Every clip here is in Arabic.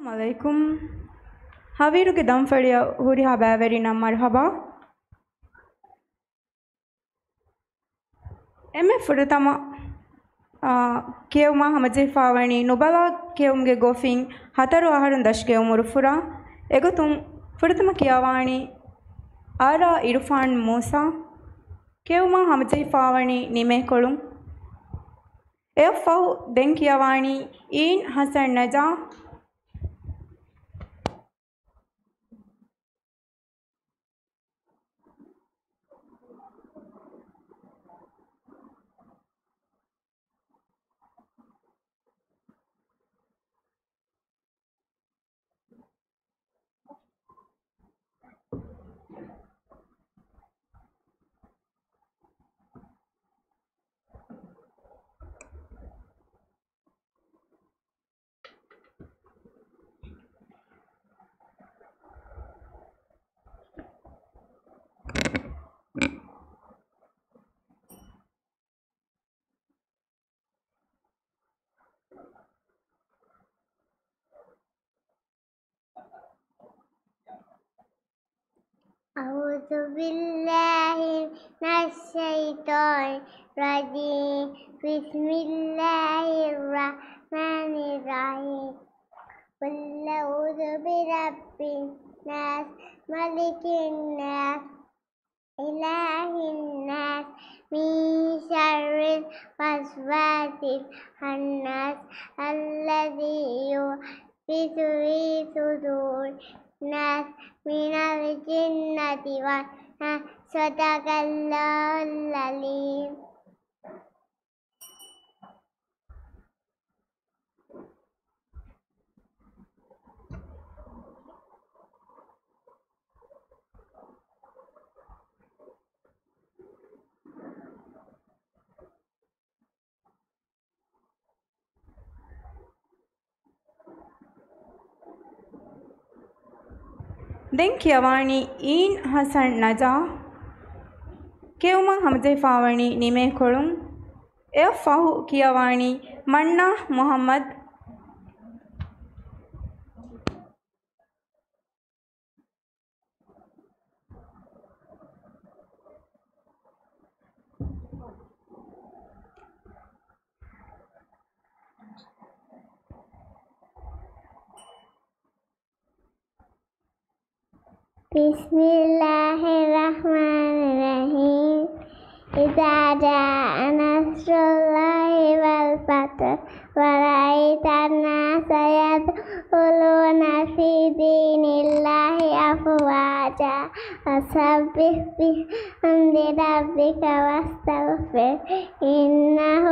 عليكم هاويرُಗೆ ದಂಫಳಿಯ ಹುರಿ ಹಬಾವರಿನ ಮರ್ಹಬಾ ಎಮ್ಮೆ ಫುರತಮ ಕೇವ್ಮ ಹಮಜಿಫಾವಣಿ ನುಬಲಾ ಕೇವ್ಮ್ಗೆ ಗೋಫಿಂಗ್ ಹತರು ಆಹರನ್ ದಶ್ಗೆ ಮುರುಫುರ ಎಗೊತುಂ ಫುರತಮ ಕಿಯಾವಾಣಿ ಆರಾ ಇರುಫಾನ್ ಮೂಸಾ ಕೇವ್ಮ ಹಮಜಿಫಾವಣಿ ನಿಮೆ ಕೊಳುಂ ಎಫ್ಫಹು ದೆನ್ ಕಿಯಾವಾಣಿ ಈನ್ ಹಸನ್ ನಜಾ أعوذ بالله من الشيطان الرجيم بسم الله الرحمن الرحيم قل أعوذ برب الناس ملك الناس إله الناس من شر الوسواس الخناس الذي يوسوس في صدور الناس من الجنة والناس صدق الله العليم ದೆನ್ ಕಿಯಾವಾಣಿ ಈನ್ ಹಸನ್ ನಜಾ ಕೇವ್ಮ ಹಮಜಿಫಾವಣಿ ನಿಮೆ ಕೊಳುಂ ಎಫ್ಫಹು ಕಿಯಾವಾಣಿ ಮಣ್ಣಾ ಮೊಹಮ್ಮದ್ بسم الله الرحمن الرحيم إذا جاء نصر الله والفتح ورأيت الناس يدخلون في دين الله أفواجا فسبح بحمد ربك واستغفر إنه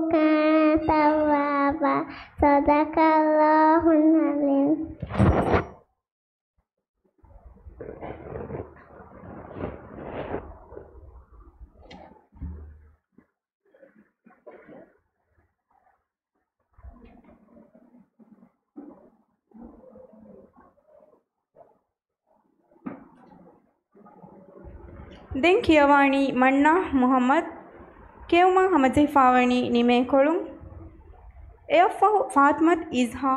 كان توابا صدق الله العظيم ದೆನ್ ಕಿಯಾವಾಣಿ ಮಣ್ಣಾ ಮೊಹಮ್ಮದ್ ಕೇವ್ಮ ಹಮಜಿಫಾವಣಿ ನಿಮೆ ಕೊಳುಂ ಎಫ್ಫಹು ಫಾತ್ಮತ್ ಇಜ್ಹಾ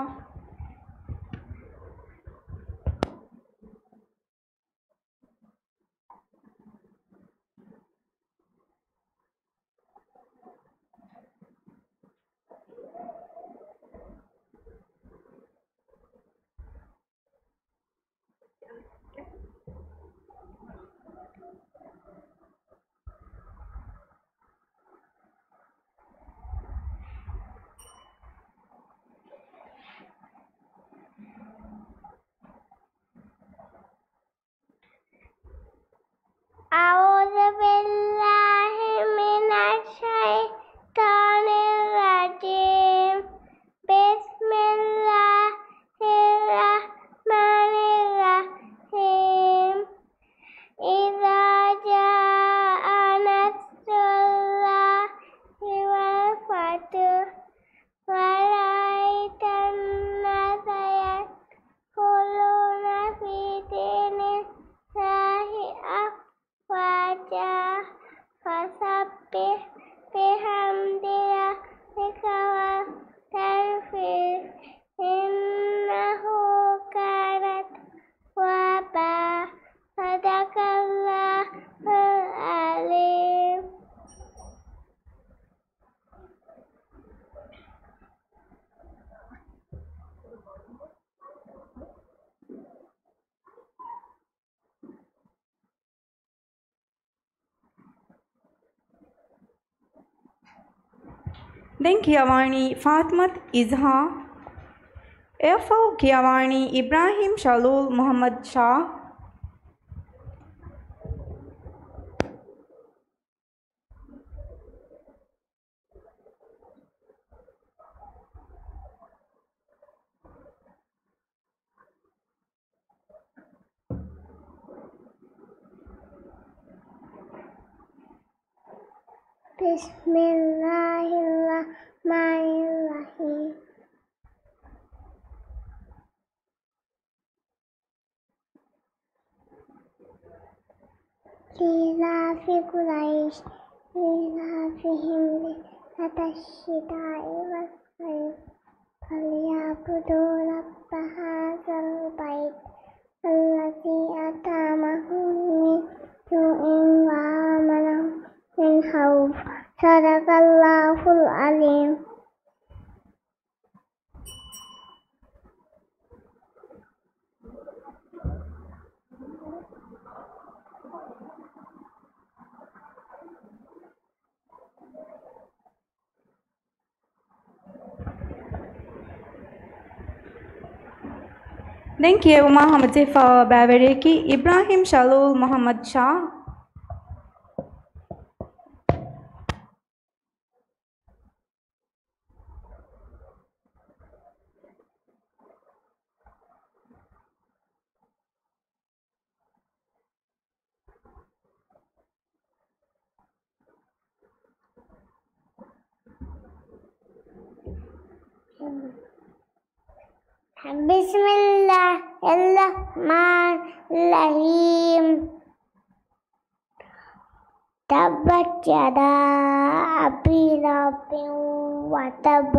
أعوذ بالله من الشيطان الرجيم بسم الله الرحمن الرحيم إذا جاء نصر الله والفتح ورأيت الناس يدخلون في دين الله أفواجا දැන් කියවානි ෆාත්මත් ඉස්හා එයෆව් කියවානි ඉබ්‍රාහිම් ශලූල් මොහම්මද් ෂා Bismillahirrahmanirrahim. Lilafi Quraish, lilafihim lilatashita'i was-sayf, falyabudu rabba hadzal bait, allazi at'amahum min ju'in wa amanahum min khawf. Sadaqallahul alim. දැන් කියවුමා හමජෙෆා බෑවරේකි ඉබ්‍රාහිම් ශලූල් මොහම්මද් ෂා Bismillahirrahmanirrahim. Tabbat yada abi lahabin wa tab.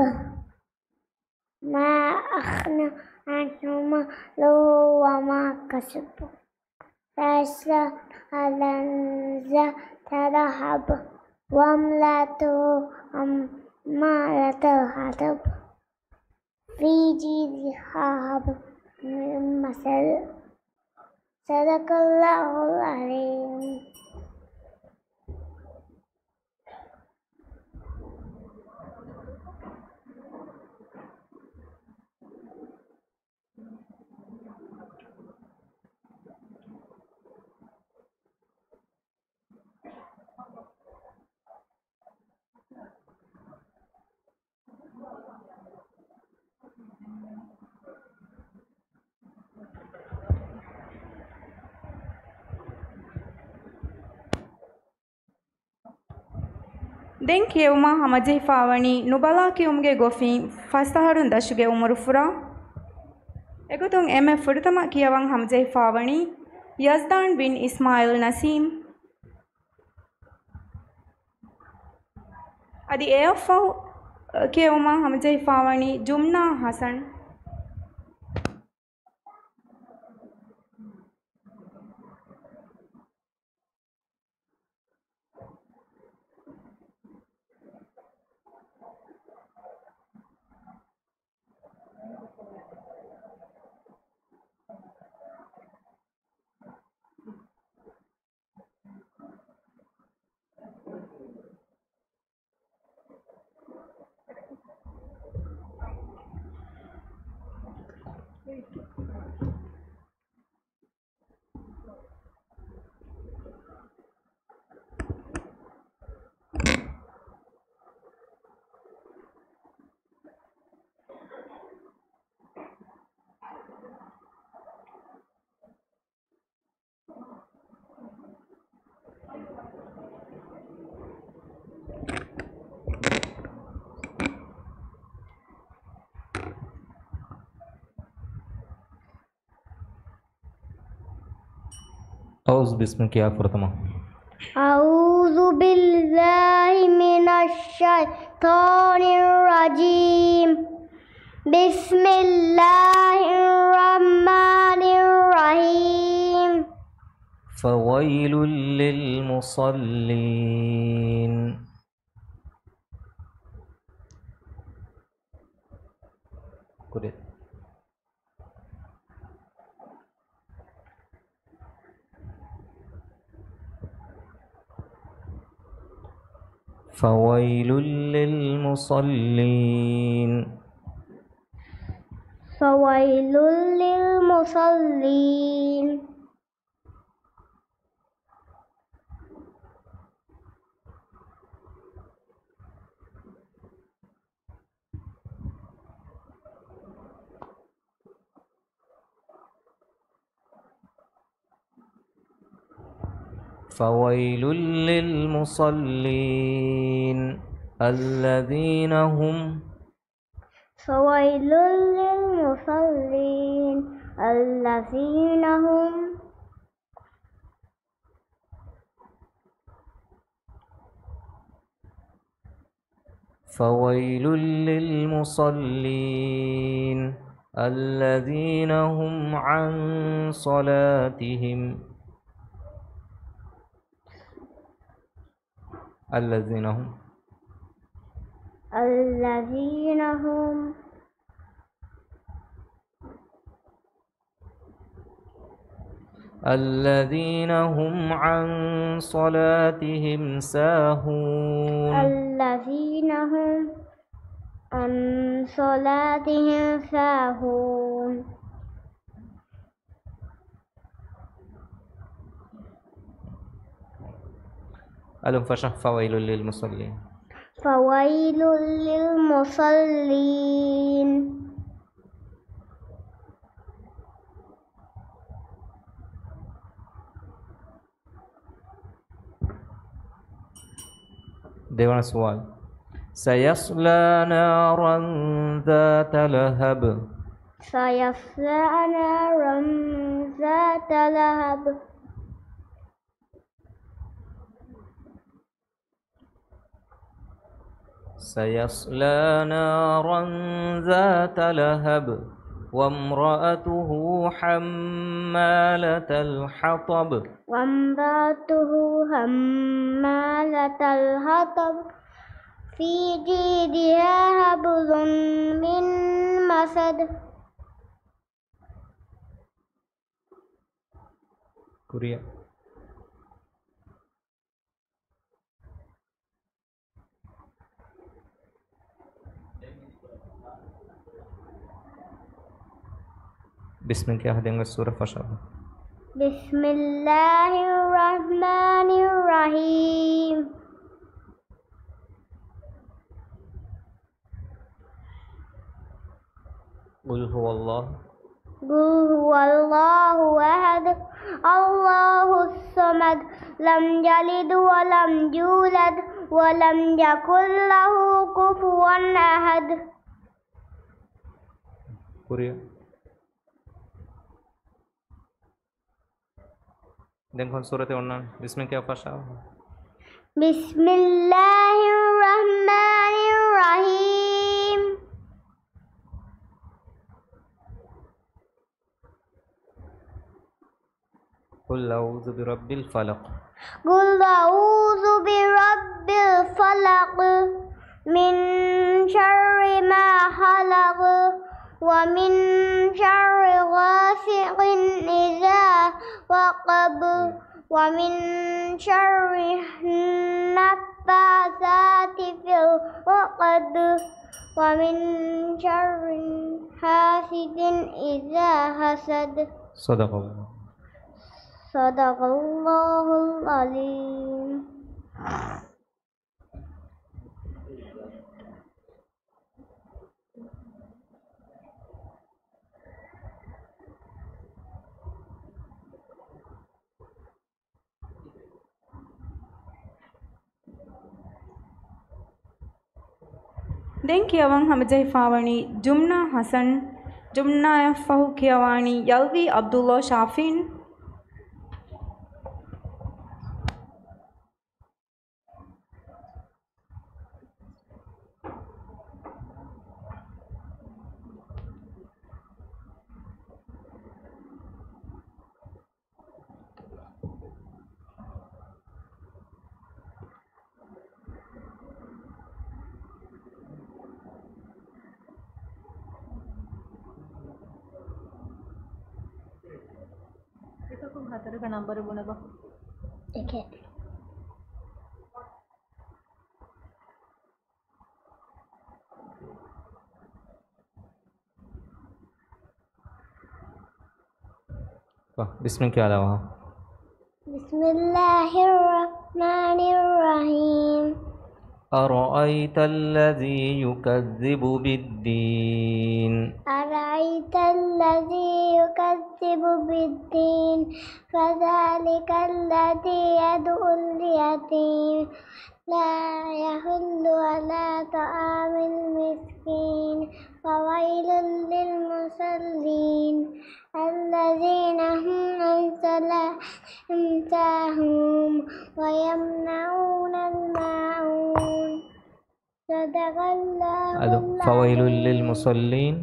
Ma aghna anhu maluhu wa ma kasab. Sayasla naran zata lahab. Wa imra'atuhu hammalatal hatab. Fi jidha hablum min masad. Sadaqallahul alim. දැන් කියවුමා හමජෙෆාවනි නුබලා කියුම්ගේ ගොෆින් ෆස්තහරුන් දශුගේ උමරු ෆුරා එගොතුන් එමෙ ෆුරතම කියවන් හමජෙෆාවනි යස්දාන් බින් ඉස්මායිල් නසීම් අදි එයෆව් කියවුමා හමජෙෆාවනි ජුම්නා හසන් أعوذ باسمك يا فرطمة. أعوذ بالله من الشيطان الرجيم. بسم الله الرحمن الرحيم. فويل للمصلين. Correct. فويل للمصلين فويل للمصلين فويل للمصلين الذين هم فويل للمصلين الذين هم فويل للمصلين الذين هم عن صلاتهم الذين هم الذين هم الذين هم عن صلاتهم ساهون الذين هم عن صلاتهم ساهون ألم فشح فويل للمصلين فويل للمصلين देवाना सवाल سيصلى نارا ذات لهب سيصلى نارا ذات لهب سيصلى نارا ذات لهب وامرأته حمالة الحطب وامرأته حمالة الحطب في جيدها حبل من مسد كوريا بسم الله هدينا السورة فشل بسم الله الرحمن الرحيم قل هو الله قل هو الله أحد الله الصمد لم يلد ولم يولد ولم يكن له كفوا أحد كوريا देखो सूरत उन्नान इसमें क्या फंसा بسم الله الرحمن الرحيم قل أعوذ برب الفلق قل أعوذ برب الفلق من شر ما خلق ومن شر غاسق إذا وقب ومن شر النفاثات في العقد ومن شر حاسد إذا حسد صدق الله صدق الله العظيم Den Kiawang Hamajai Fawani, Jumna Hassan, Jumna Fahu Kiawani, Yalvi Abdullah Shafin. Okay. بسم الله على بسم الله الرحمن الرحيم أرأيت الذي يكذب بالدين أرأيت الذي يكذب بالدين فذلك الذي يدعو اليتيم لا يحل على طعام المسكين فويل للمصلين الذين هم عن صلاتهم ساهون ويمنعون الماعون صدق الله فويل العظيم للمصلين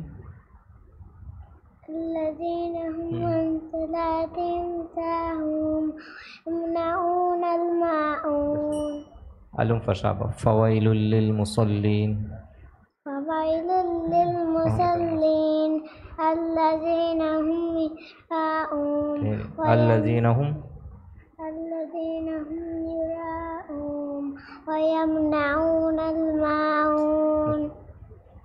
الذين هم عن صلاتهم ساهون يمنعون الماعون ألم فشابة فويل للمصلين فويل للمصلين الذين هم يراءون الذين هم يراءون ويمنعون الماعون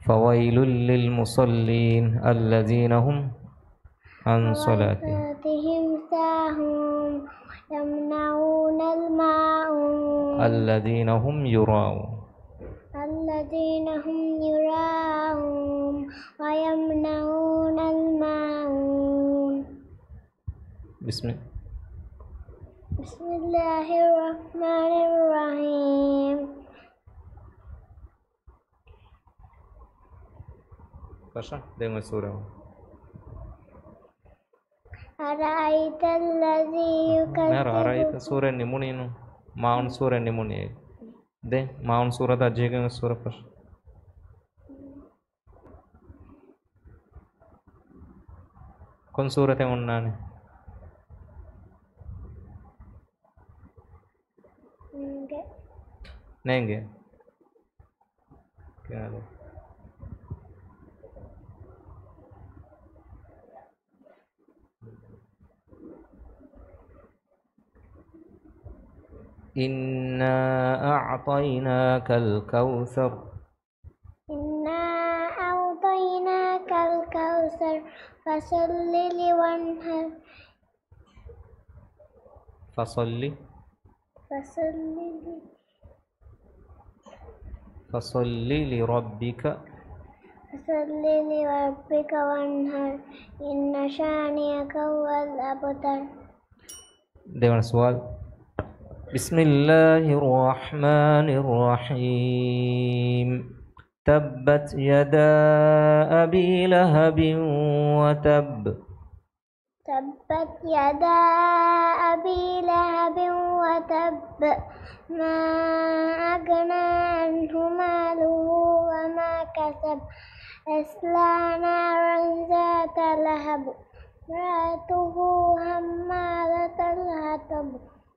فويل للمصلين الذين هم عن صلاتهم ساهون يمنعون الماعون الذين هم يراءون ويمنعون الماعون بسم الله الرحمن الرحيم Pasha, dengan surah. أرأيت الذي Nara arai يكذب ta surah ni muni nu, maun surah ni muni. De maun surah ta jega surah pasha. Kon surah te unnane. Nenge. Kya le? إنا أعطيناك الكوثر إنا أعطيناك الكوثر فصل لوانحر فصل لربك وانحر إن شانئك هو الأبتر. Dewan soal. Bismillahirrahmanirrahim. Tabbat yada abi lahabin wa tab. تبت يدا أبي لهب وتب ما أغنى عنه ماله وما كسب يصلى نارا ذات لهب امرأته حمالة الحطب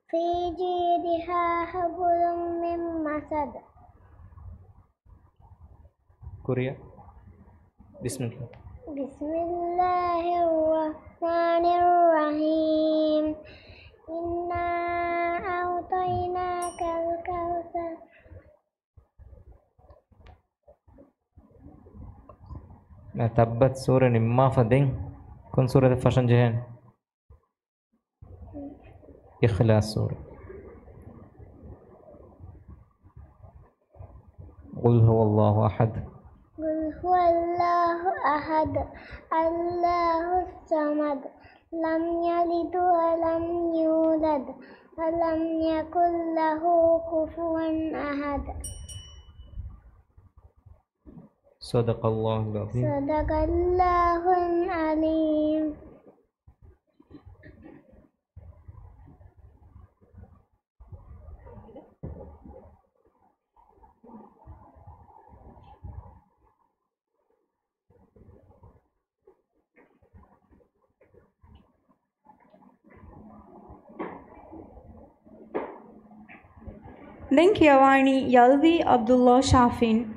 في جيدها حبل من مسد. Korea. Bismillah. بسم الله الرحمن الرحيم إنا أعطيناك الكوثر. Nah, tabbat surah ni ma fading. Kon surah te fashion jehen. Ikhlas surah. Qul huwallahu ahad. قل هو الله أحد الله الصمد لم يلد ولم يولد ولم يكن له كفوا أحد. Sadaqallahul azim. صدق الله العليم. Then Kiyawani Yalvi Abdullah Shafin.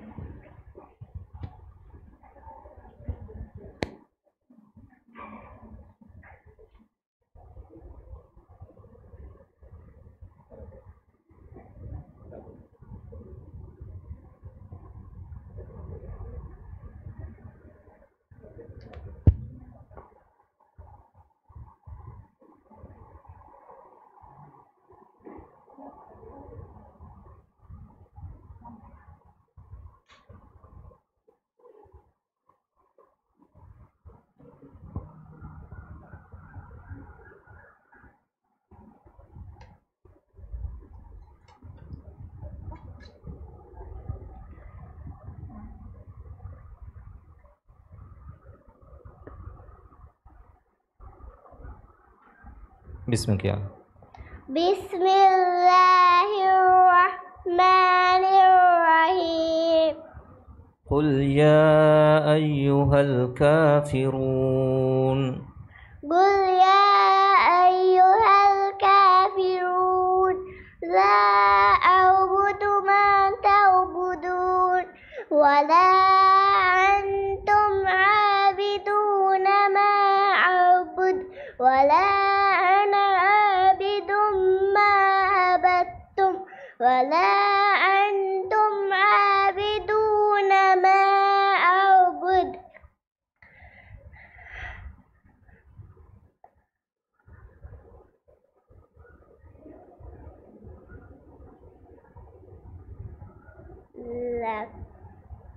بسمك يا بسم الله الرحمن الرحيم قل يا أيها الكافرون قل يا أيها الكافرون لا أعبد ما تعبدون ولا أنتم عابدون ما أعبد ولا أنا عابد ما عبدتم ولا أنتم عابدون ما أعبد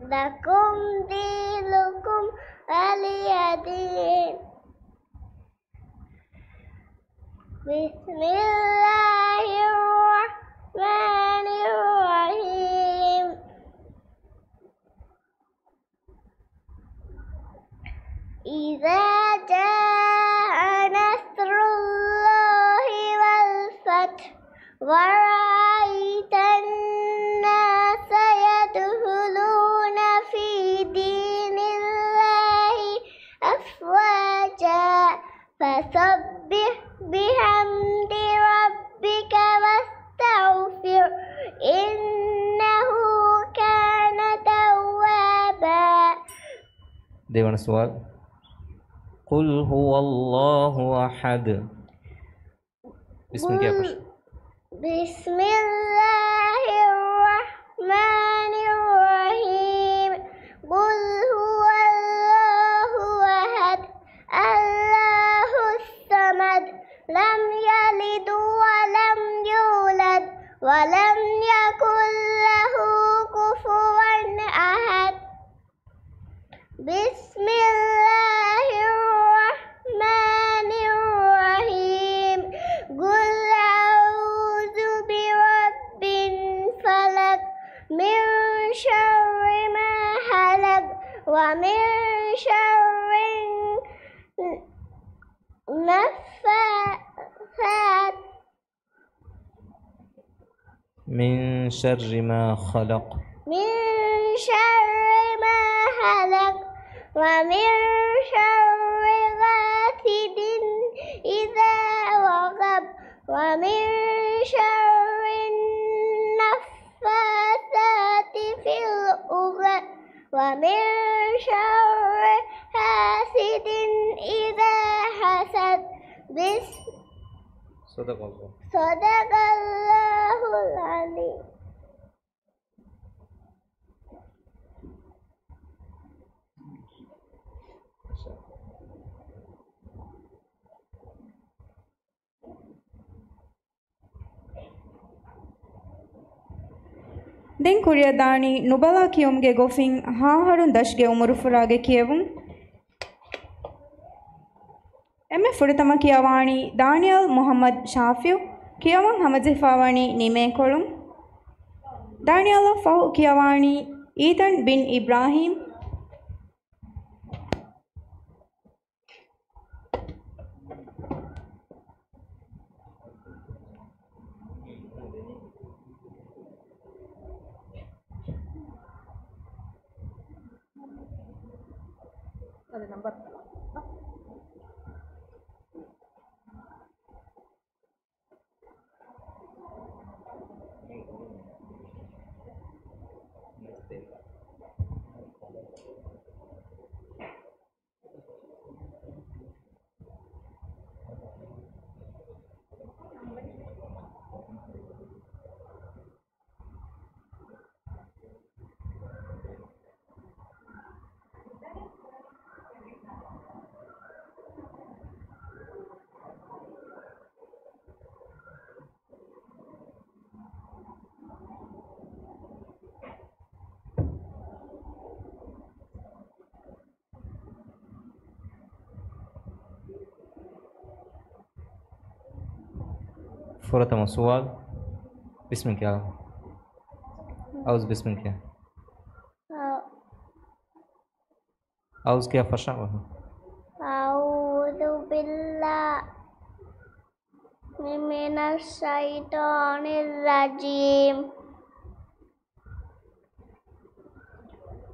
لكم دينكم ولي دين بسم الله الرحمن الرحيم إذا جاء نصر الله والفتح ورأيت الناس يدخلون في دين الله أفواجا فسبح بحمد ربك واستغفر إنه كان توابا. देवान सवाल قل هو الله أحد بسم क्या कुछ بسم الله الرحمن الرحيم قل هو الله أحد الله الصمد لم يلد ولم يولد ولم يكن له كفوا أحد بسم الله الرحمن الرحيم قل أعوذ برب الفلق من شر ما خلق ومن شر النفاثات من شر ما خلق من شر ما خلق ومن شر غاسق إذا وقب ومن شر النفاثات في العقد ومن شر حاسد إذا حسد صدق الله صدق الله العظيم. ದೆನ್ ಕುರಿಯದಾಣಿ ನುಬಲಾ ಕಿಯೊಮ್ಗೆ ಗೊಫಿನ್ ಹಾಹರುನ್ ದಶ್ಗೆ ಉಮರು ಫುರಾಗೆ ಕಿಯವುಂ ಎಮ್ಮೆ ಫುಡಿತಮ ಕಿಯವಾಣಿ ದಾನಿಯಲ್ ಮೊಹಮ್ಮದ್ ಶಾಫಿಯು ಕಿಯವಂ ಹಮಜಿಫಾವಾಣಿ ನಿಮೆ ಕೊಳುಂ ದಾನಿಯಲ್ ಫಹು ಕಿಯವಾಣಿ ಈತನ್ ಬಿನ್ Ibrahim فرتم السؤال باسمك يا عاوز باسمك يا عاوز كيف فشعه أعوذ بالله من الشيطان الرجيم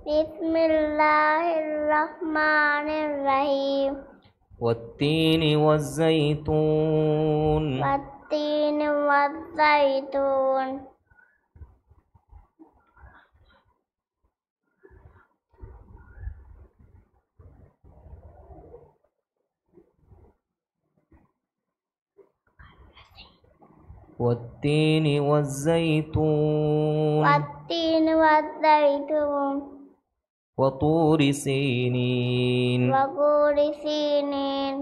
بسم الله الرحمن الرحيم والتين والزيتون والتين والزيتون والتين والزيتون والتين والزيتون وطور سينين وطور سينين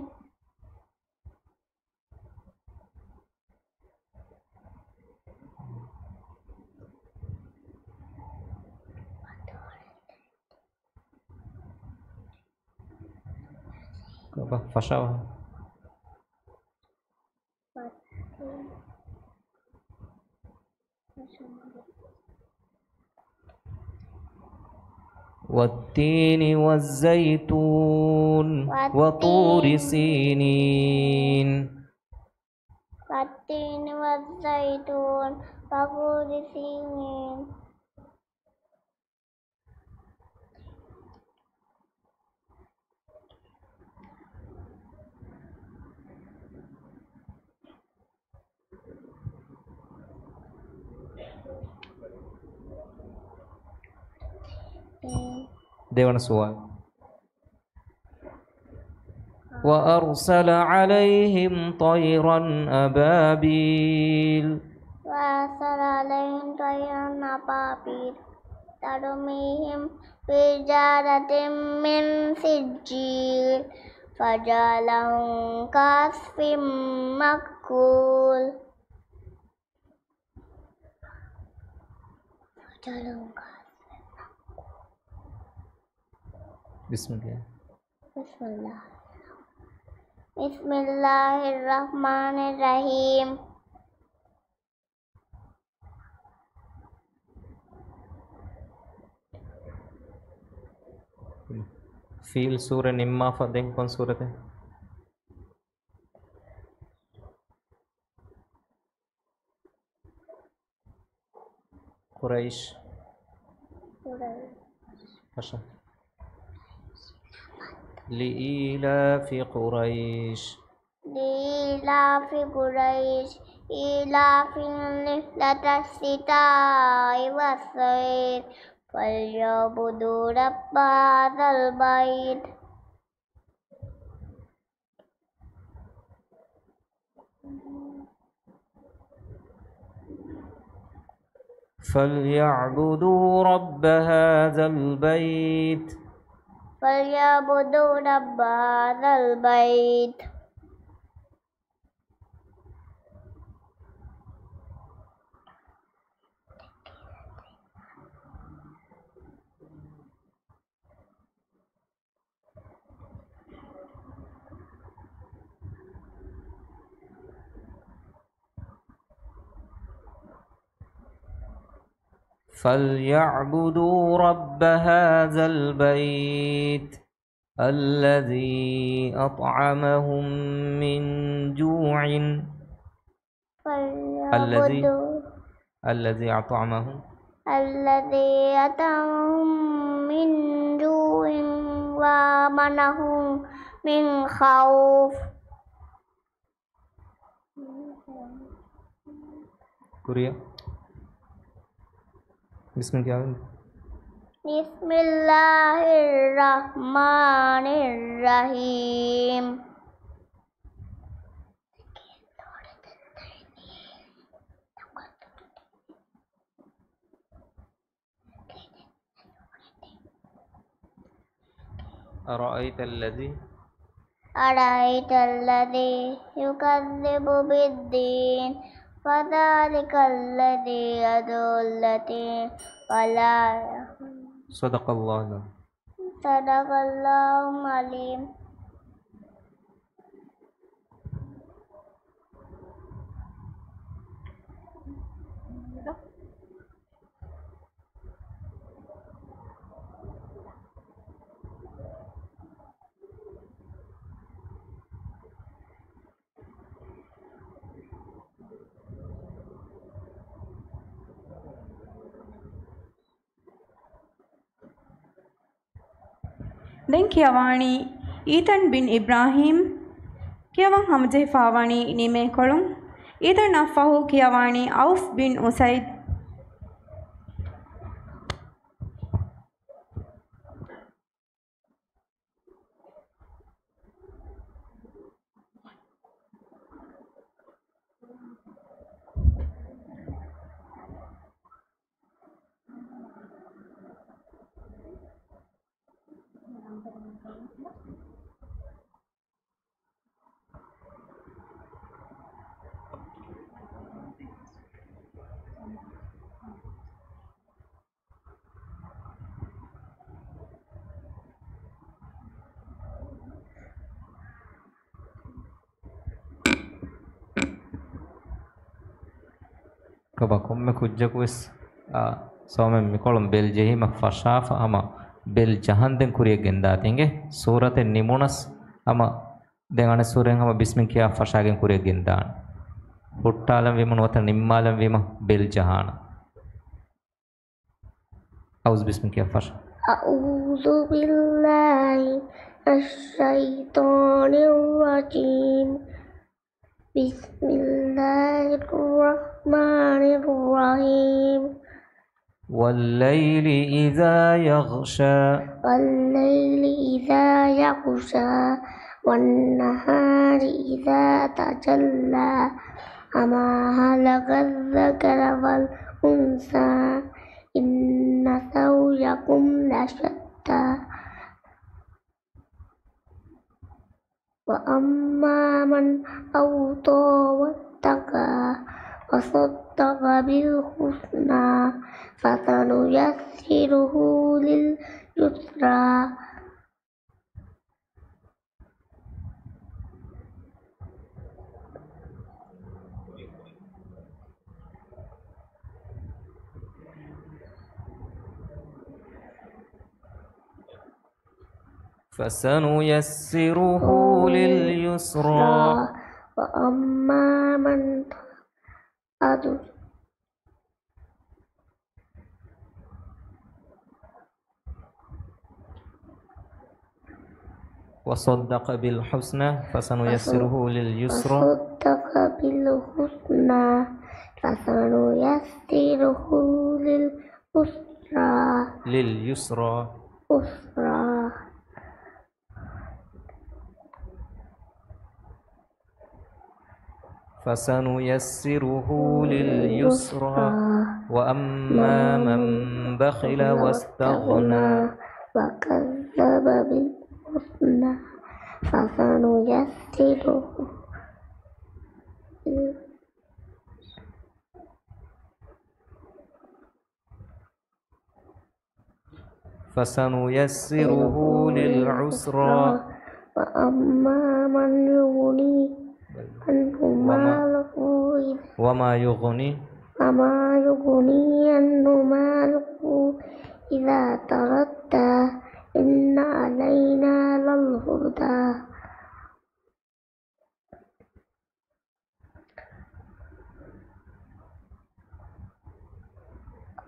apa fasha والتين والزيتون وطور سينين والتين والزيتون وطور سينين dewan suara وأرسل عليهم طيرا أبابيل وأرسل عليهم طيرا أبابيل ترميهم بحجارة من سجيل فجعلهم كعصف مأكول بسم الله بسم الله الرحمن الرحيم फील सूर निम्मा फदें कौन सूरत है कुरैश अच्छा لإيلاف قريش لإيلاف قريش إيلافهم رحلة الشتاء والصيف فليعبدوا رب هذا البيت فليعبدوا رب هذا البيت فليعبدوا رب هذا البيت فليعبدوا رب هذا البيت الذي أطعمهم من جوع الذي أطعمهم الذي أطعمهم من جوع وآمنهم من خوف كوريا بسم الله بسم الله الرحمن الرحيم أرأيت الذي يكذب بالدين فذلك الذي يدعو اليتيم ولا صدق الله العظيم. صدق الله العليم. දැන් කියවානි ඊතන් බින් ඉබ්‍රාහීම් කියවන් හමජෙහි ෆාවානි නිමේ කොළුන් ඊතන් අෆහු කියවානි අවුෆ් බින් උසයිද් kaba komme kujjakuis somen mikolum bel jehima fashafa ama bel jahanden kuriye genda tinge surate nimunas ama den ane suren ama bismin kiya fashagen kuriye genda huttalam vima nota nimmalam vima bel jahana aus bismin kiya fasha أعوذ بالله الشيطان الرجيم بسم الله الرحمن الرحيم والليل إذا يغشى والليل إذا يغشى والنهار إذا تجلى وما خلق الذكر والأنثى إن سعيكم لشتى وأما من أوطى واتقى وصدق بالحسنى فسنيسره لليسرى فسنيسره لليسرى وأما من أدر وصدق بالحسنى فسنيسره لليسرى وصدق بالحسنى فسنيسره لليسرى أسرى فسنيسره لليسرى وأما من بخل واستغنى وكذب بالحسنى فسنيسره فسنيسره للعسرى وأما من يغني عنه ماله وما يغني عنه ماله إذا تردى إن علينا للهدى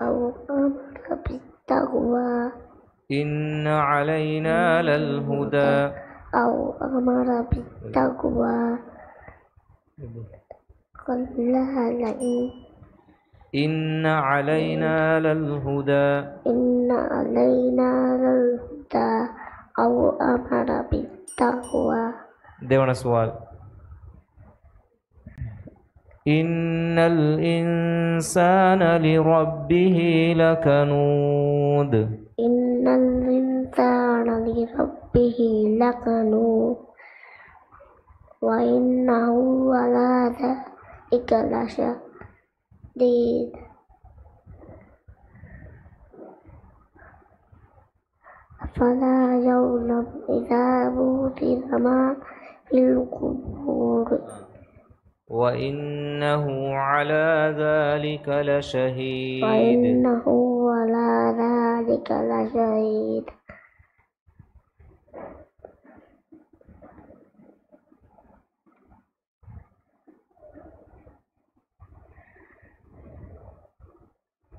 أو أمر بالتقوى إن علينا للهدى أو أمر بالتقوى كلا لئن إن علينا للهدى إن علينا للهدى أو أمر بالتقوى देवना सवाल إن الإنسان لربه لكنود إن الإنسان لربه لكنود وإنه على ذلك لشهيد فلا يظلم إذا بوثر ما في القبور وإنه على ذلك لشهيد وإنه على ذلك لشهيد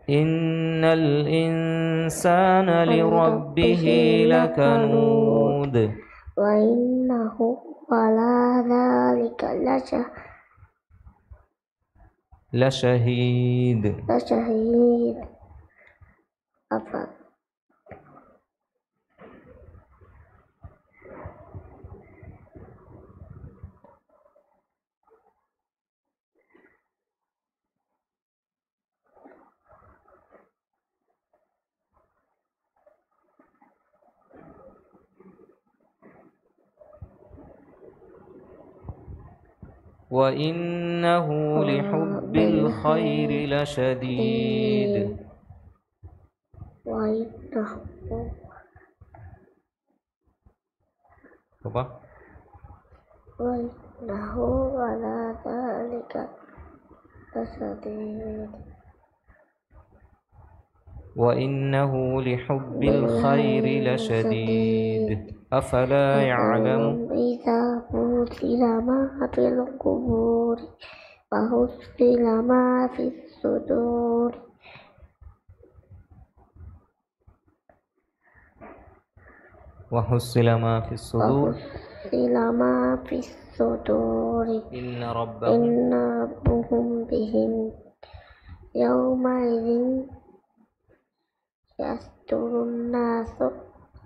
إن الإنسان الإنسان لربه لكنود وإنه على ذلك لشهيد لشهيد وإنه لحب الخير لشديد وإنه على ذلك لشديد وإنه لحب الخير لشديد أفلا يعلم إذا بوتل ما في القبور وحصل ما في الصدور وحصل ما في الصدور إن ربهم بهم يومئذ يصدر الناس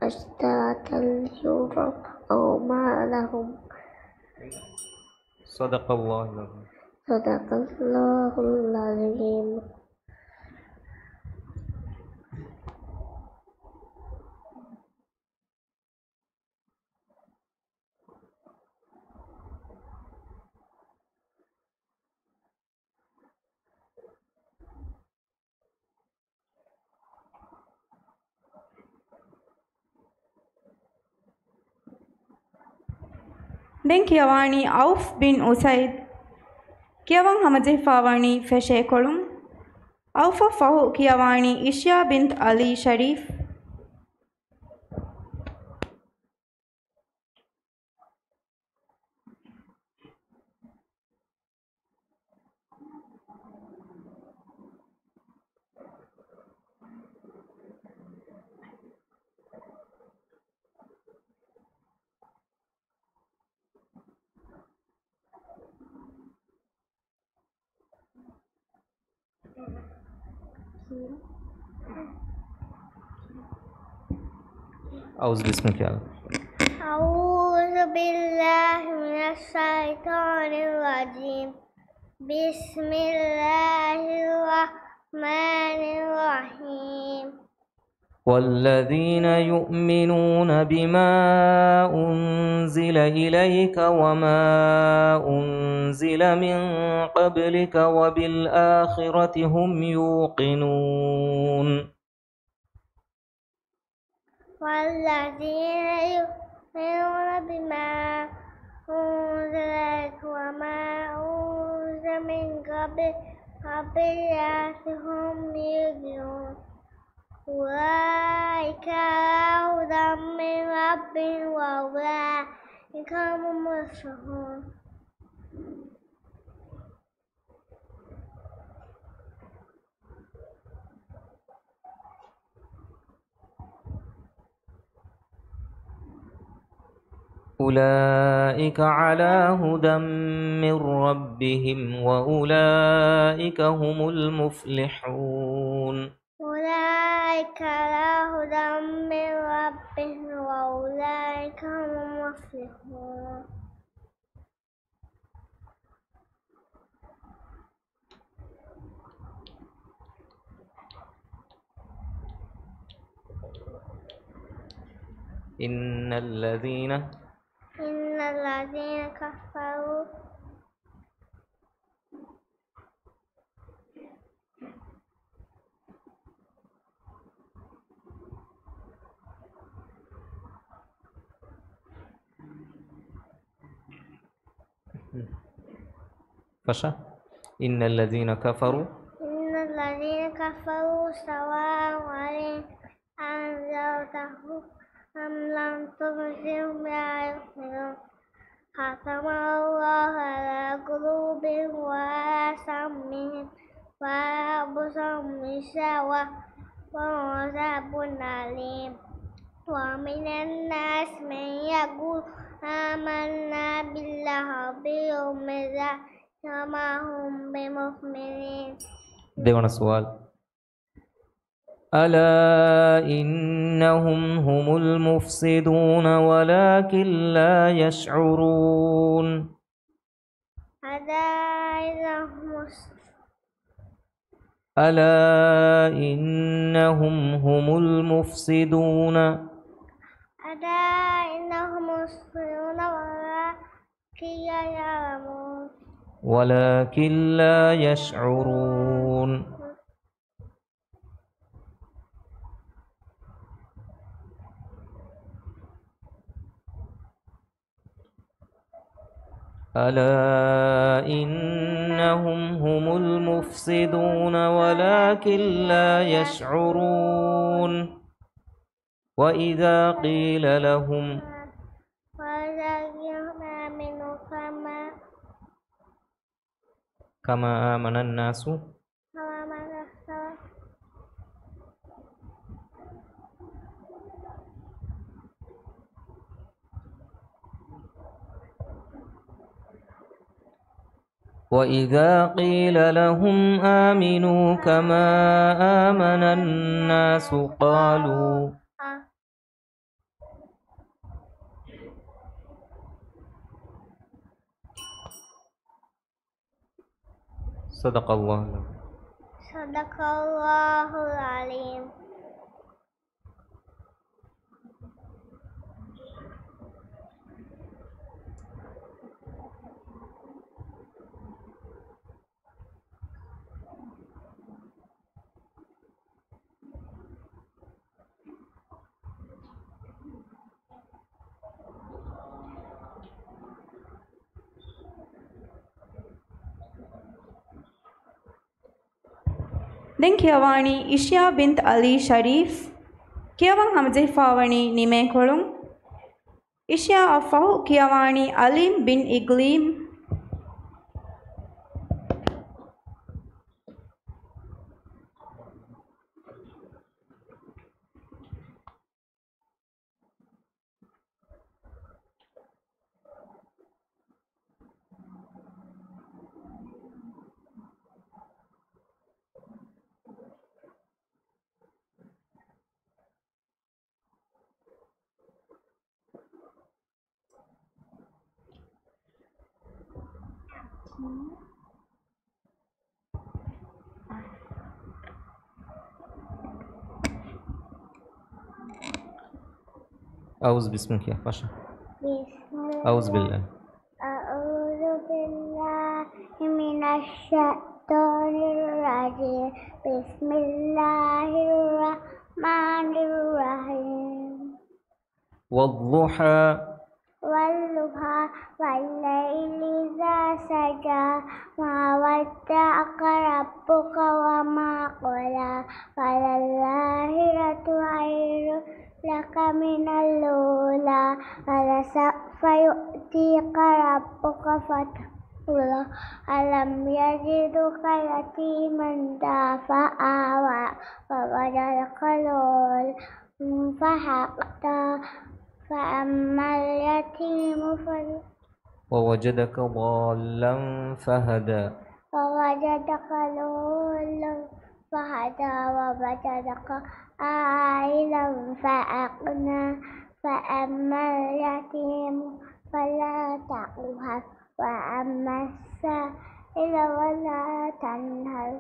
أشتاتا ليروا أعمالهم صدق الله العظيم. صدق الله العظيم. Den kiawani Auf bin Usaid kiawang hamaje fawani feshe kolum Aufa fahu kiawani Isha bint Ali Sharif أعوذ بسمك يا الله. أعوذ بالله من الشيطان الرجيم. بسم الله الرحمن الرحيم. والذين يؤمنون بما أنزل إليك وما أنزل من قبلك وبالآخرة هم يوقنون. والذين يؤمنون بما أنزل إليك وما أنزل من قبلك وبالآخرة هم يوقنون. أولئك على هدى من ربهم وأولئك هم المفلحون. أولئك على هدى من ربهم وأولئك هم المفلحون. أولئك على هدى من ربهم وأولئك هم المفلحون. إن الذين كفروا فشا إن الذين كفروا سواء عليهم أنذرتهم أم لم تنذرهم لا يؤمنون. ختم الله على قلوبهم وعلى سمعهم وعلى أبصارهم غشاوة وعذاب أليم ومن الناس من يقول آمنا بالله وباليوم الآخر وما هم بمؤمنين. देवण सवाल ألا إنهم هم المفسدون ولكن لا يشعرون. ألا إنهم هم المفسدون ولكن لا يشعرون. ألا إنهم هم المفسدون ولكن لا يشعرون. وإذا قيل لهم كما آمن الناس وإذا قيل لهم آمنوا كما آمن الناس قالوا صدق الله. صدق الله العليم. Den Kiawani Isha bint Ali Sharif Kiawang Hamze Fawani Nime Kolung Isha Afahu Kiawani Alim bin Iglim أعوذ بسمك يا باشا. أعوذ بالله. أعوذ بالله من الشيطان الرجيم. بسم الله الرحمن الرحيم. والضحى والليل إذا سجى ما ودعك ربك وما قلى وللآخرة خير لك من الأولى ولسوف يؤتيك ربك فترضى ألم يجدك يتيما فآوى ووجدك ضالا فهدى فأما اليتيم ووجدك ضالا فهدى ووجدك ضالا فهدى ووجدك عائلا فأغنى فأما اليتيم فلا تقهر وأما السائل ولا تنهر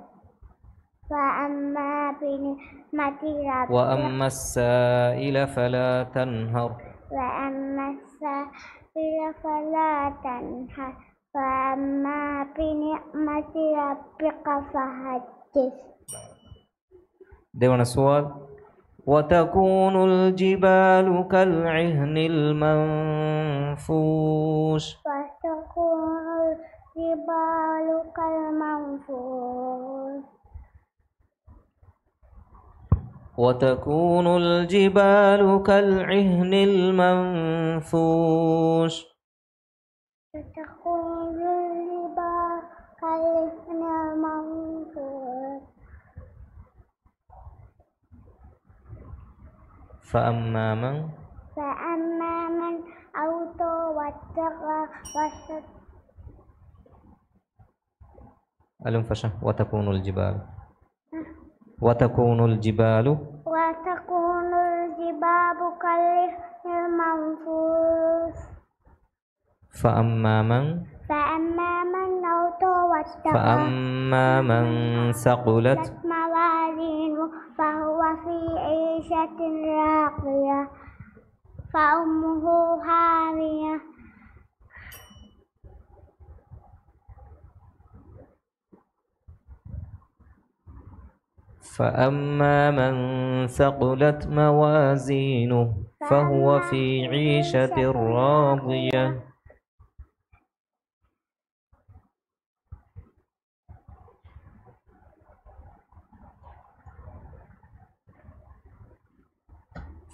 وأما السائل فلا تنهر وأما السائل فلا تنهر وأما بنعمة ربك فحدث. देवण सवाल وتكون الجبال كالعهن المنفوش. وتكون الجبال كالمنفوش. وتكون الجبال كالعهن المنفوش. وتكون الجبال كالعهن المنفوش. فأما من فأما من أوتى واتقى ألم فشا وتكون الجبال وتكون الجبال وتكون الجبال كالعهن المنفوش فأما من أوتى واتقى فأما من ثقلت موازينه فهو في عيشة راضية فأمه هاوية فأما من ثقلت موازينه فهو في عيشة راضية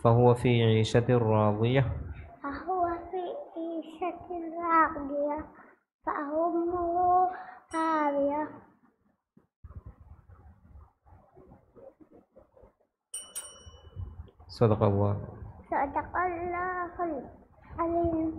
فهو في عيشة راضية فأمه هاوية صدق الله صدق الله العظيم.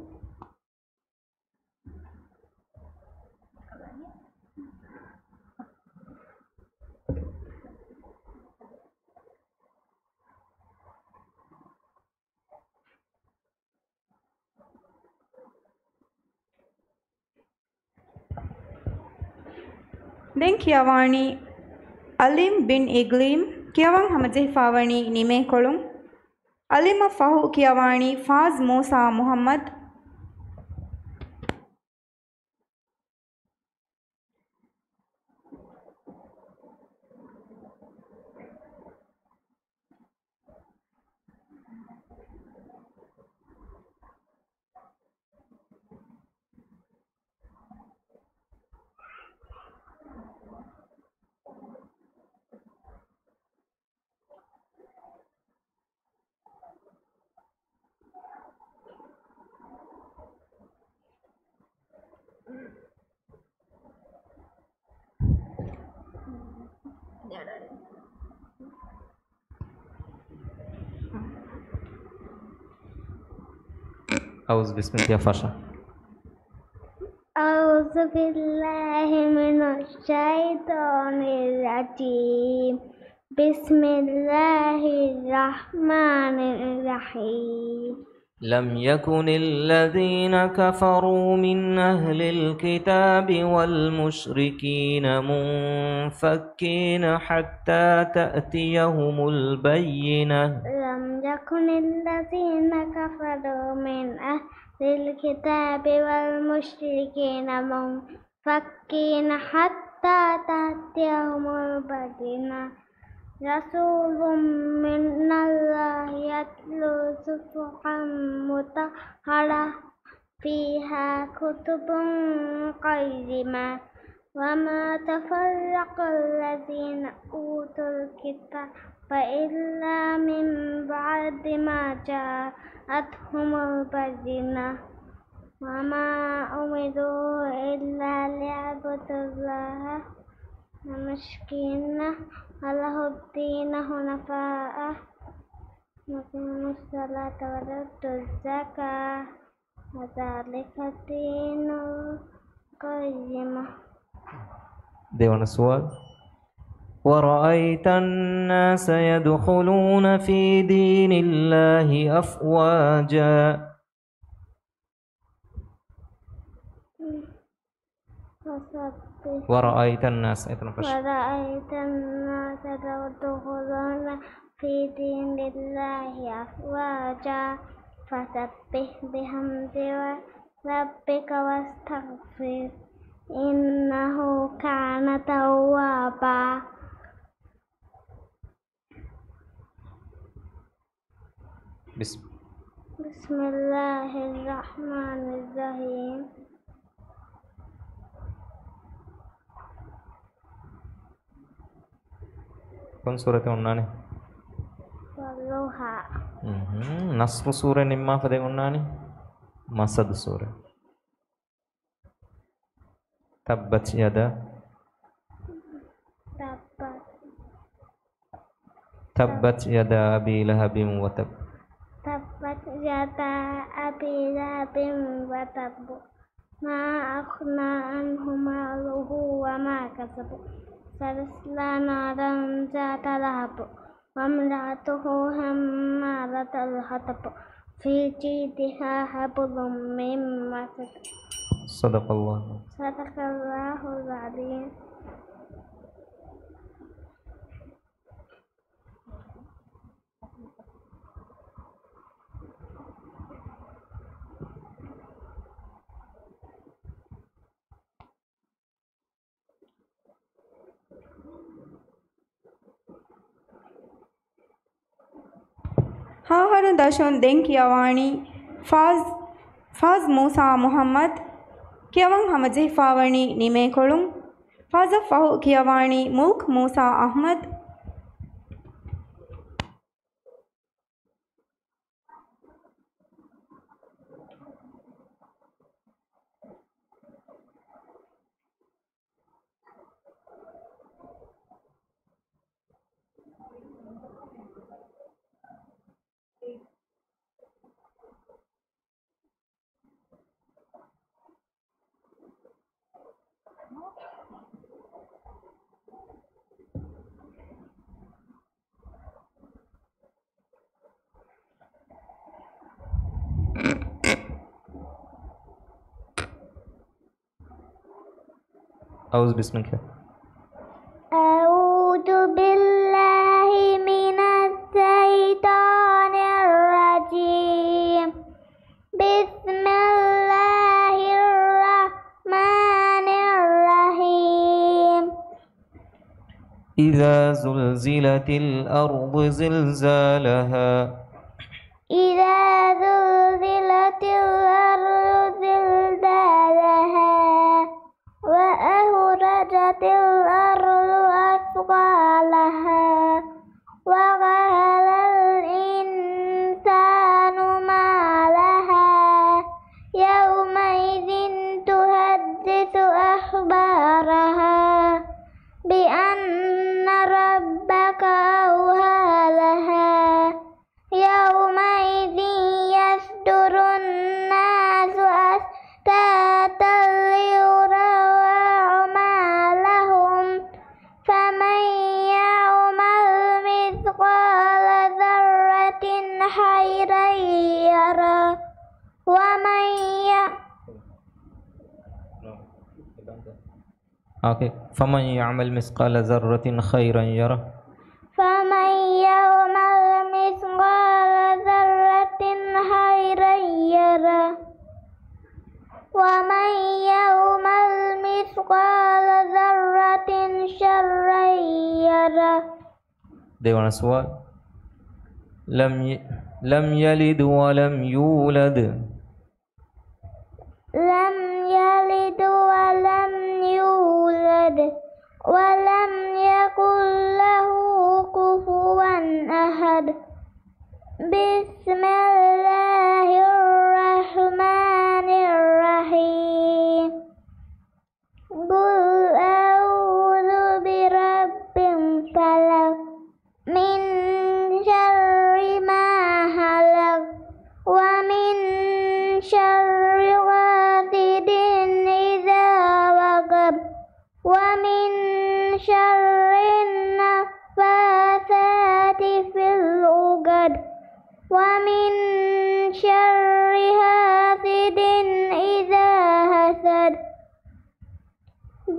දැන් කියවානි අලිම් බින් ඉග්ලීම් කියවන් හමජෙහිෆාවනි නිමේ කොළුම් අලිම ෆහු කියවානි ෆාස් මූසා මුහම්මද් أعوذ بسم الله فشا أعوذ بالله من الشيطان الرجيم بسم الله الرحمن الرحيم لم يكن الذين كفروا من أهل الكتاب والمشركين منفكين حتى تأتيهم البينة لم يكن الذين كفروا من أهل الكتاب والمشركين منفكين حتى تأتيهم البينة رسول من الله يتلو صحفا مطهرة فيها كتب قيمة وما تفرق الذين أوتوا الكتاب إلا من بعد ما جاءتهم البينة وما أمروا إلا ليعبدوا الله مشركين له الدين حنفاء يقيموا الصلاة ويؤتوا الزكاة وذلك الدين القيم. ديوان السؤال ورأيت الناس يدخلون في دين الله أفواجا ورأيت الناس يدخلون في دين الله أفواجا فسبح بحمد ربك واستغفر إنه كان توابا. بسم الله الرحمن الرحيم. कौन सूरत ఉన్నాని والضحى. నస్రు సూర నిమ్మ పదే ఉన్నాని మసద్ సూర తబ్బత్ యదా తబ్బత్ యదా అబీ లహబిన్ వతబ్ جزاء بذنب وتب ما أغنى عنه ماله وما كسب سيصلى نارا ذات لهب وامرأته حمالة الحطب في جيدها حبل من مسد. صدق الله. صدق الله العظيم. ಹಾಹರು ದಶನ್ ದೆಂಗ್ ಕಿಯವಾಣಿ ಫಾಜ್ ಮೂಸಾ ಮುಹಮ್ಮದ್ ಕಿಯವಂಗ್ ಹಮಜೆ ಫಾವಣಿ ನಿಮೆ ಕೊಳುಂ ಫಾಜ ಫಹು ಕಿಯವಾಣಿ ಮೂಕ್ ಮೂಸಾ ಅಹ್ಮದ್. أعوذ بسمك. أعوذ بالله من الشيطان الرجيم. بسم الله الرحمن الرحيم. إذا زلزلت الأرض زلزالها. إذا زلزلت الأرض زلزالها وأخرجت الأرض أثقالها وقال الإنسان ما لها يومئذ تحدث أخبارها بأن ربك أوحى لها يومئذ يصدر الناس أشتاتا ليروا أعمالهم فمن يعمل مثقال ذرة خيرا يره ومن فمن يعمل مثقال ذرة خيرا يره. فمن يعمل مثقال ذرة خيرا يره ومن يعمل مثقال ذرة شرا يره. Dewan Aswad. لم يلد ولم يولد. لم يلد ولم يولد ولم يكن له كفوا أحد. بسم الله الرحمن الرحيم. قل أعوذ برب الفلق من شر ما خلق ومن شر غاسق إذا وقب ومن شر النفاثات في العقد ومن شر حاسد إذا حسد.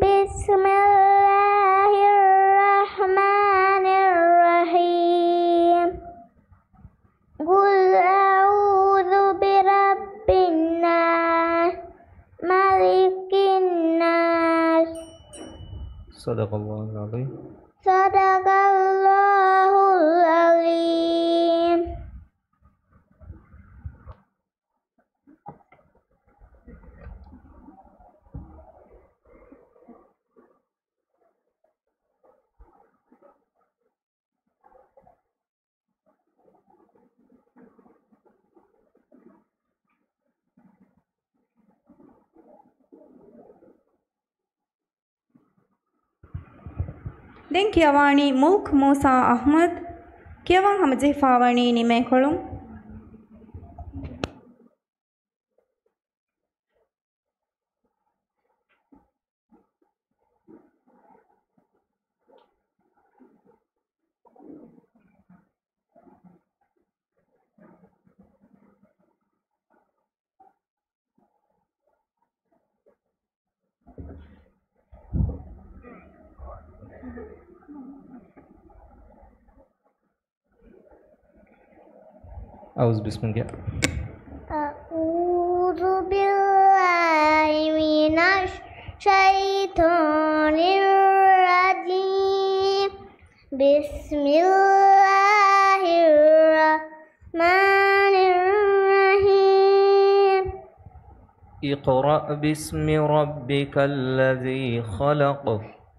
بسم الله الرحمن الرحيم. قل أعوذ برب الناس ملك الناس. صدق الله العظيم. صدق الله العظيم. ದೆಂಗ್ ಕಿಯವಾಣಿ ಮೂಕ್ ಮೂಸಾ ಅಹ್ಮದ್ ಕಿಯವಂಗ್ ಹಮಜೆ ಫಾವಣಿ ನಿಮೆ ಕೊಳುಂ أعوذ بسم الله. أعوذ بالله من الشيطان الرجيم. بسم الله الرحمن الرحيم. اقرأ باسم ربك الذي خلق.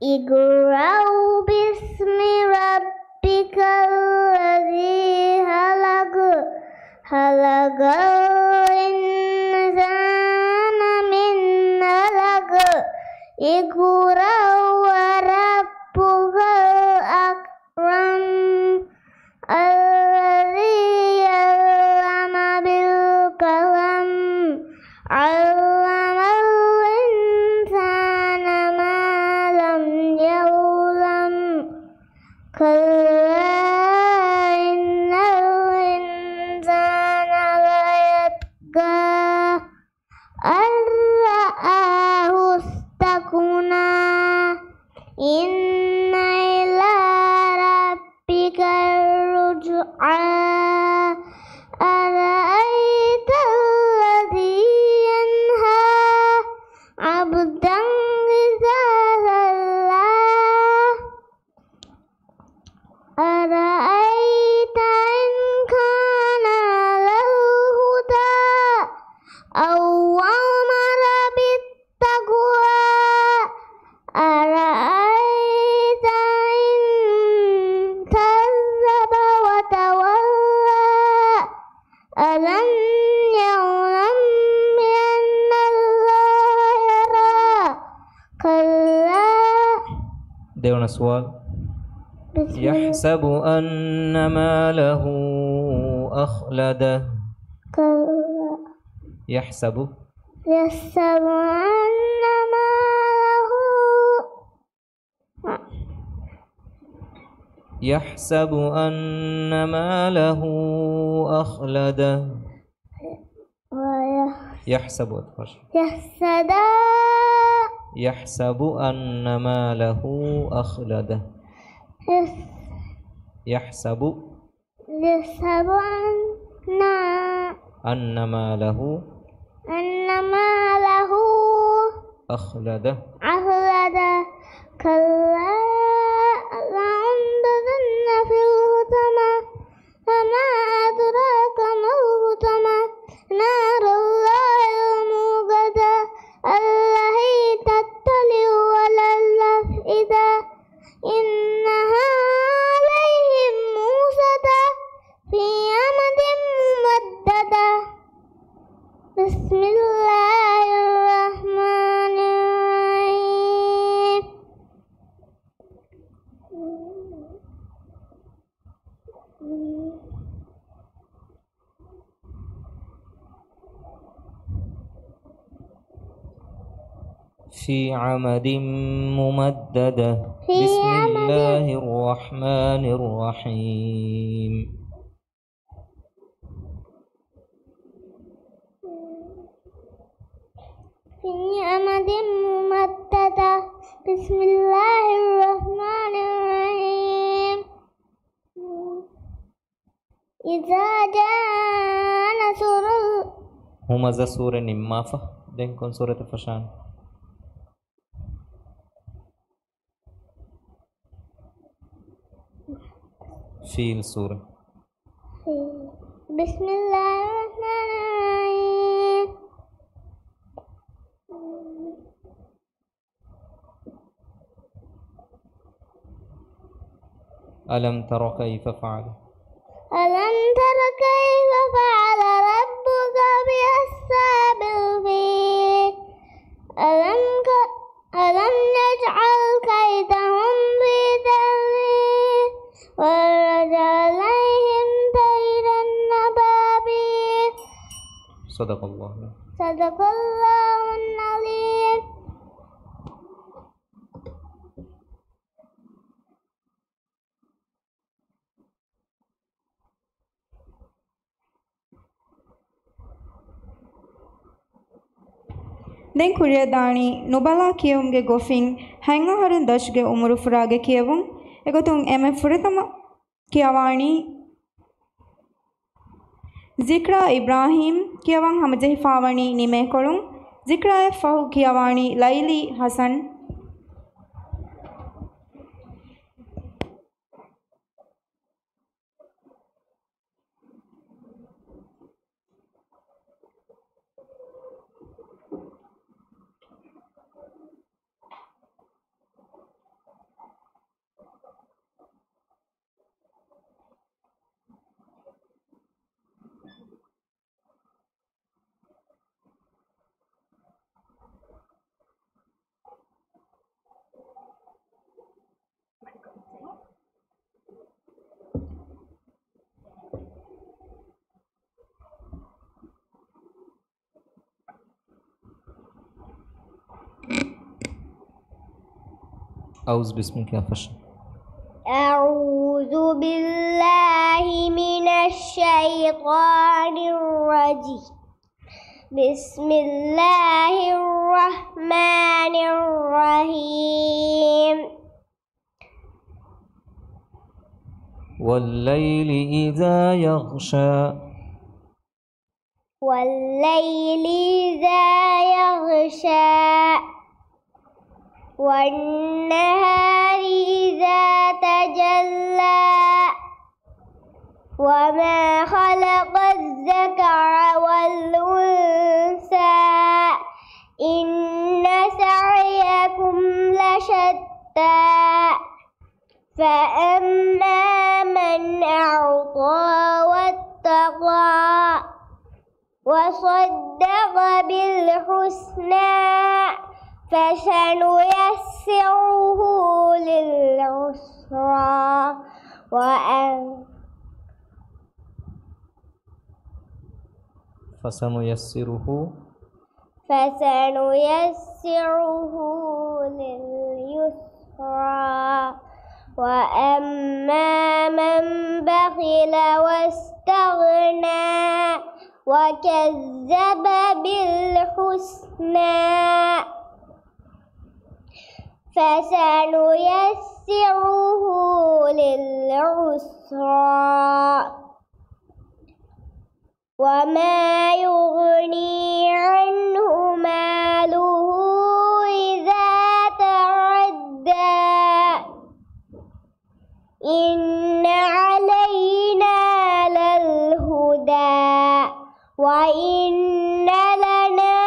اقرأ باسم ربك الذي خلق. خلق الإنسان من علق. اقرأ وربك الأكرم الذي علم بالقلم علم الإنسان ما لم يعلم كلا إن الإنسان ليطغى أن رآه استغنى إن إلى ربك الرجعى أرأيت الذي ينهى عبدا إذا صلى أرأيت إن كان له هدى أو أمر بالتقوى أرأيت إن كذب وتولى ألم يعلم بأن الله يرى كلا. ديونا سؤال. يحسب أن ماله أخلده. كلا يحسب يحسب أن ماله يحسب أن ماله أخلده. يحسب يحسب أن ماله أخلده. يحسب أن ماله أخلده. كلا لينبذن في الحطمة. وما أدراك ما الحطمة. نار الله الموقدة التي تطلع على الأفئدة إنها عليهم موصدة في أمد ممددة. بسم الله الرحمن الرحيم. في عمد ممددة. بسم الله الرحمن الرحيم. في عمد ممددة. بسم الله الرحمن الرحيم. إذا جاء نصر همزة سورة نمافة. دين كون سورة فشان. فيل سورة. بسم الله الرحمن الرحيم. ألم تر كيف فعل. ألم تر كيف فعل ربك بأصحاب الفيل. ألم يجعل كيدهم في تضليل ورد عليهم طيرا أبابيل. صدق الله. صدق الله العظيم. Den kuryadani nubala kiyumge gofin hanga harun dashge umuru furage kiyavun egotun eme furitama kiyawani ಜಿಕ್ರಾ ಇಬ್ರಾಹಿಂ ಕಿಯವಂ ಹಮಜೆಹಿಫಾವಣಿ ನಿಮೇಕೊಳುಂ ಜಿಕ್ರಾ ಫಹು ಕಿಯವಾಣಿ ಲೈಲಿ ಹಸನ್ أعوذ بسمك يا فشل. أعوذ بالله من الشيطان الرجيم. بسم الله الرحمن الرحيم. والليل إذا يغشى والليل إذا يغشى والنهار إذا تجلى وما خلق الذكر والأنثى إن سعيكم لشتى فأما من أعطى واتقى وصدق بالحسنى فسنيسره للعسرى فسنيسره لليسرى وأما من بخل واستغنى وكذب بالحسنى فسنيسره للعسرى وما يغني عنه ماله إذا تردى إن علينا للهدى وإن لنا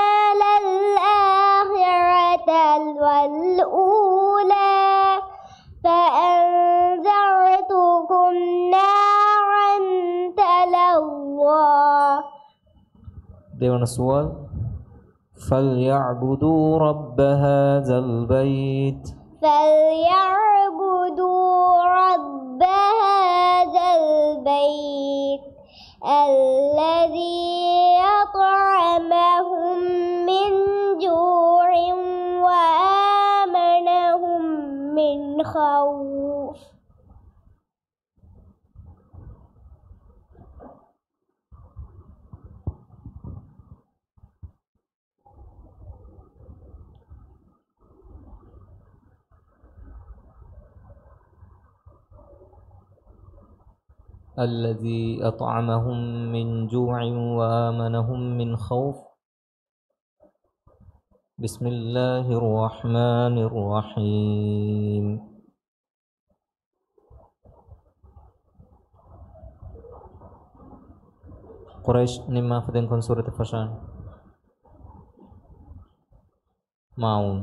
للآخرة والأولى فأنذرتكم نارا تلظى. Dewan soal فليعبدوا رب هذا البيت رب هذا البيت الذي أطعمهم من جوع وآمنهم من خوف. الذي أطعمهم من جوع وآمنهم من خوف. بسم الله الرحمن الرحيم. قريش نما فدنكن سورة فشان ماون.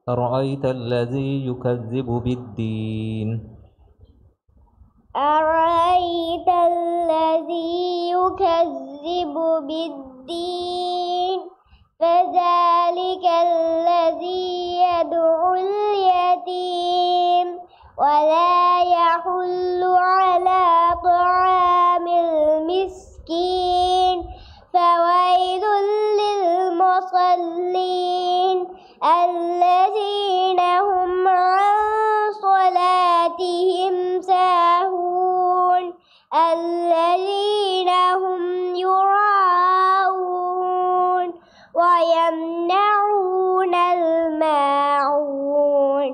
أرأيت الذي يكذب بالدين أرأيت الذي يكذب بالدين فذلك الذي يدعو اليتيم ولا يحل على طعام المسكين فويل للمصلين الذين هم عن صلاتهم ساهون الذين هم يراءون ويمنعون الماعون.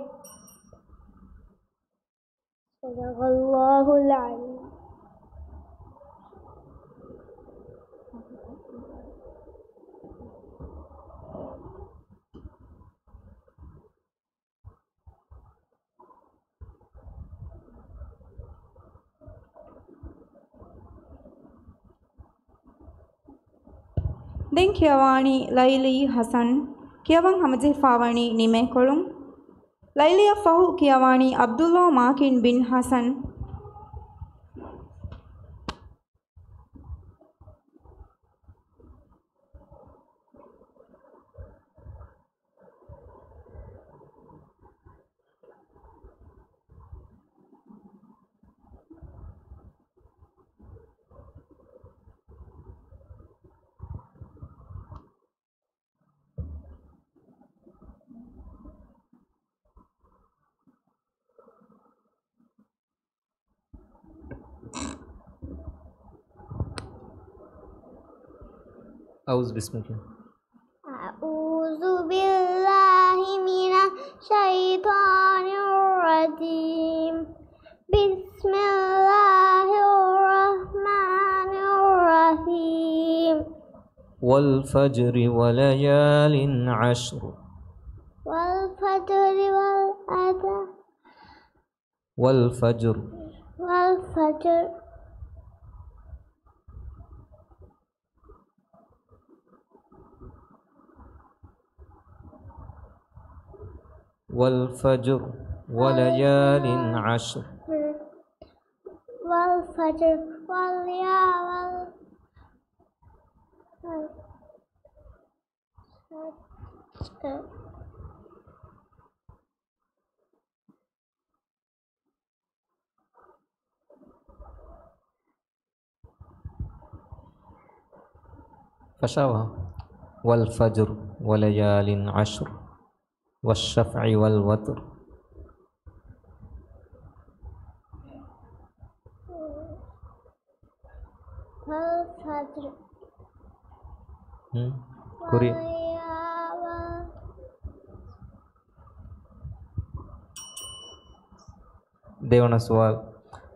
صدق الله العظيم. Den Kiawani Laili Hassan Kiawang Hamaje Fawani Nime Kolum Lailia Fahu Kiawani Abdullah Makin bin Hassan أعوذ بسمك. أعوذ بالله من الشيطان الرجيم. بسم الله الرحمن الرحيم. والفجر وليال عشر. والفجر والأذى. والفجر. والفجر. والفجر وليال عشر. والفجر واليال. فشاوها. والفجر وليال عشر والشفع والوتر. والفجر كوري واليال. ديونا سؤال.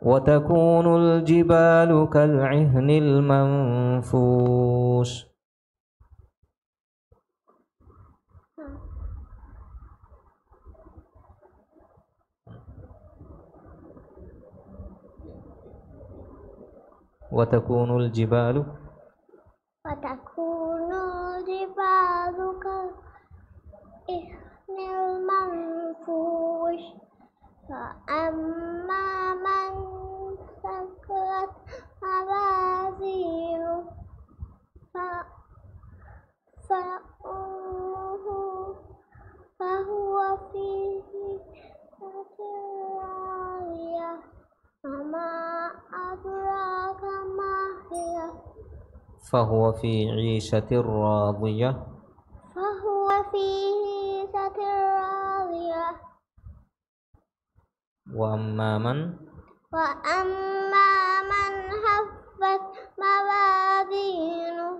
وتكون الجبال كالعهن المنفوش. وتكون الجبال. وتكون الجبال كالعهن المنفوش. فأما من ثقلت موازينه فأمه فهو في عيشة راضية. وما أدراك ما هي. فهو في عيشة راضية. فهو في عيشة راضية. وأما من. وأما من خفت موازينه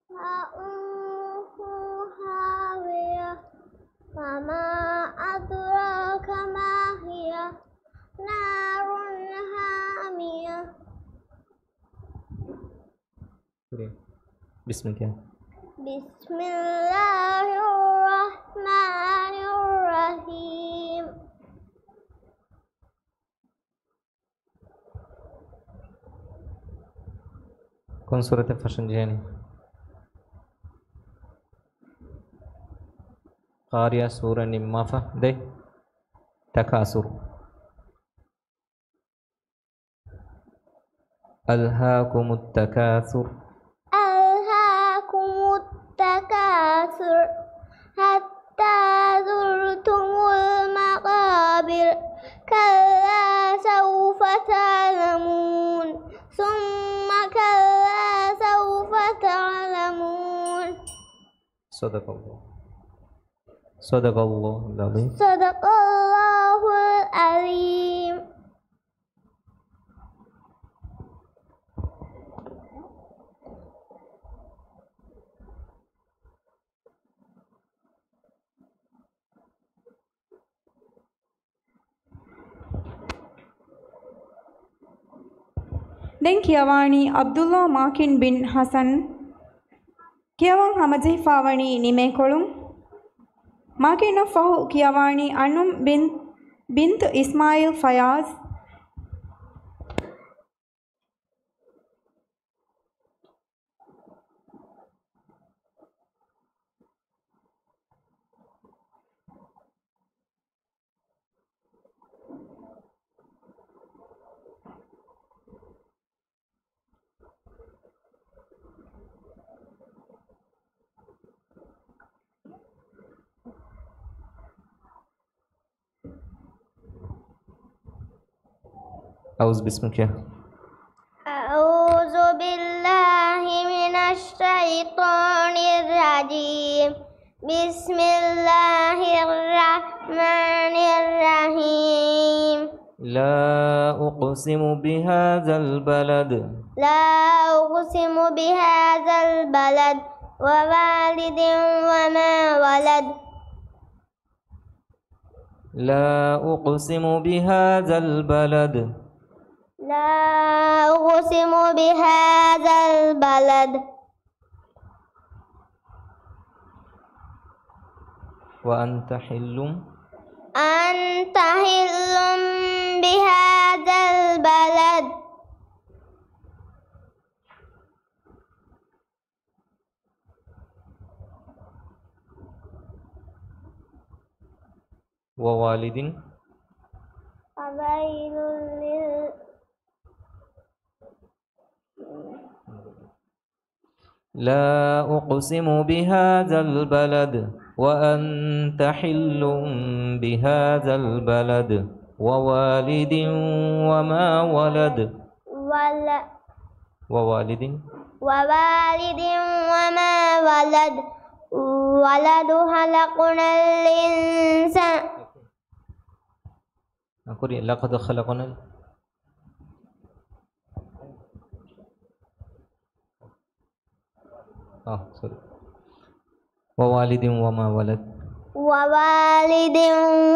فأمه هاوية. وما أدراك ما هي. نار حامية. بسم الله. بسم الله الرحمن الرحيم. कौन सूरत है फशन जैनी कारिया सूरह निम्माफा दे तकासुर अल्हाकुमुत तकासुर ألهاكم التكاثر حتى زرتم المقابر. كلا سوف تعلمون ثم كلا سوف تعلمون. صدق الله. صدق الله العظيم. صدق الله العظيم. දැන් කියවානි අබ්දුල්ලා මාකින් බින් හසන් කියවන් හමජහිෆාවනි නිමේ කොළුම් මාකින් ෆහු කියවානි අනුම් බින්ත් ඉස්මායිල් ෆයාස් أعوذ بسمك. أعوذ بالله من الشيطان الرجيم بسم الله الرحمن الرحيم لا أقسم بهذا البلد لا أقسم بهذا البلد ووالد وما ولد لا أقسم بهذا البلد لا أقسم بهذا البلد وأنت حل أنت حل بهذا البلد ووالد وويل لا أقسم بهذا البلد وأنت حل بهذا البلد ووالد وما ولد ووالد ووالد وما ولد ولد خلقنا الإنسان أقول لقد خلقنا sorry. ووالد وما ولد ووالد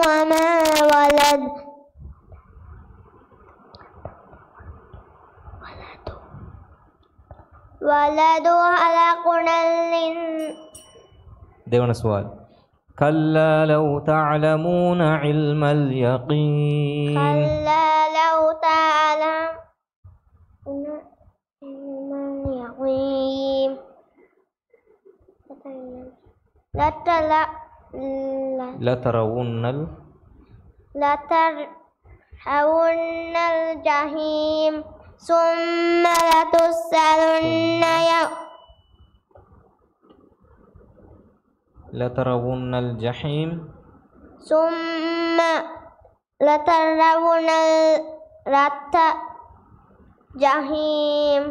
وما ولد ولد خلقنا الإنسان. ديوان السؤال. كلا لو تعلمون علم اليقين كلا لو تعلمون علم اليقين لترون الجحيم ثم لتسألن لترون الجحيم ثم لترون الجحيم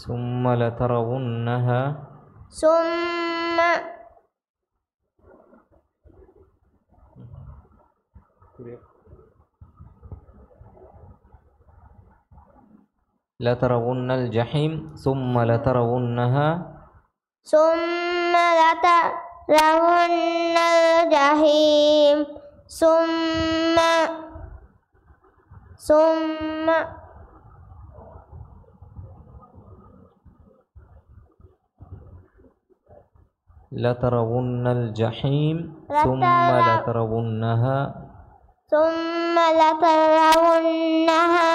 ثم لترونها ثم لترون الجحيم ثم لترونها ثم لترون الجحيم ثم لترون الجحيم ثم لترونها ثم لترونها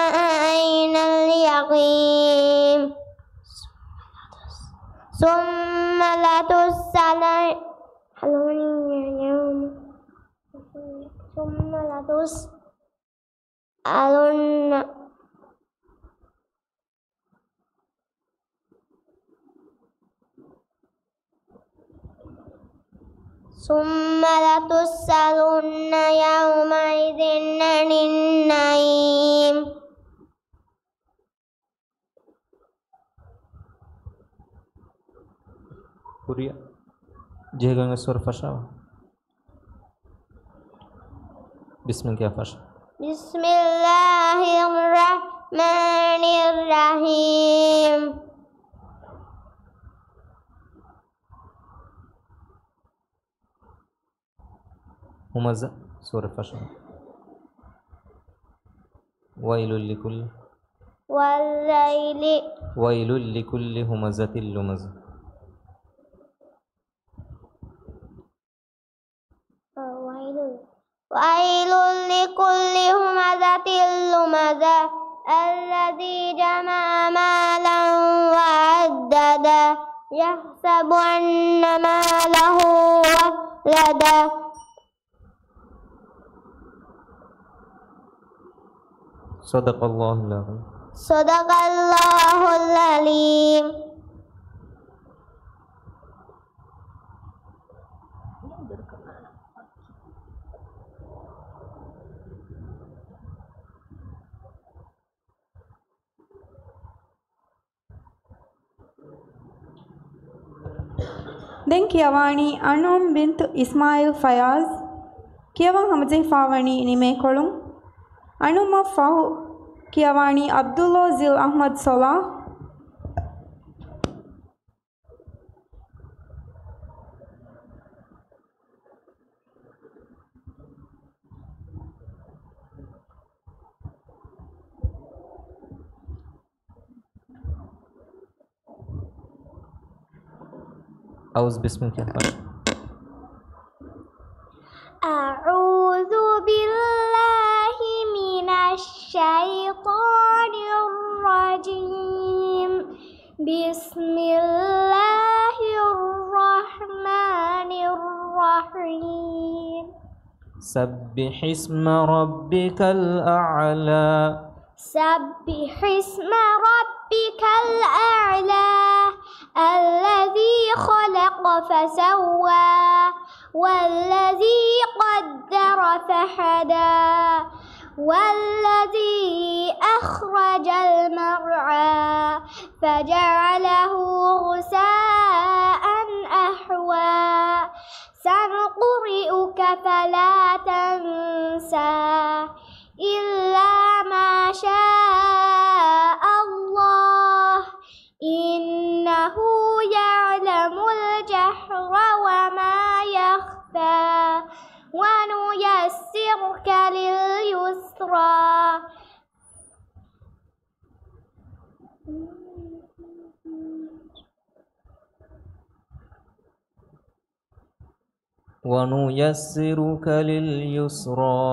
عين اليقين ثم لتسألن يومئذ عن النعيم. Kuria jaga ngesur fasha Bismillah fasha Bismillahirrahmanirrahim. همزة سورة فشل ويل لكل والليل ويل لكل همزة لمزة. ويل لكل همزة لمزة الذي جمع مالا وعدده يحسب أن ماله أخلده. صدق الله العظيم. صدق الله العليم. Den Kiawani Anum bint Ismail Fayaz Kiawan Hamzeh Fawani Nimekolum Anuma Fahu Kiawani Abdullah Zil Ahmad Solah أعوذ بسمك يا فاشل. أعوذ بالله من الشيطان الرجيم. بسم الله الرحمن الرحيم. سبح اسم ربك الأعلى. سبح اسم ربك الأعلى الذي خلق فسوى والذي قدر فهدى والذي أخرج المرعى فجعله غثاء أحوى. سنقرئك فلا تنسى إلا ما شاء الله إنه يعلم الجهر وما يخفى. ونيسرك لليسرى. ونيسرك لليسرى.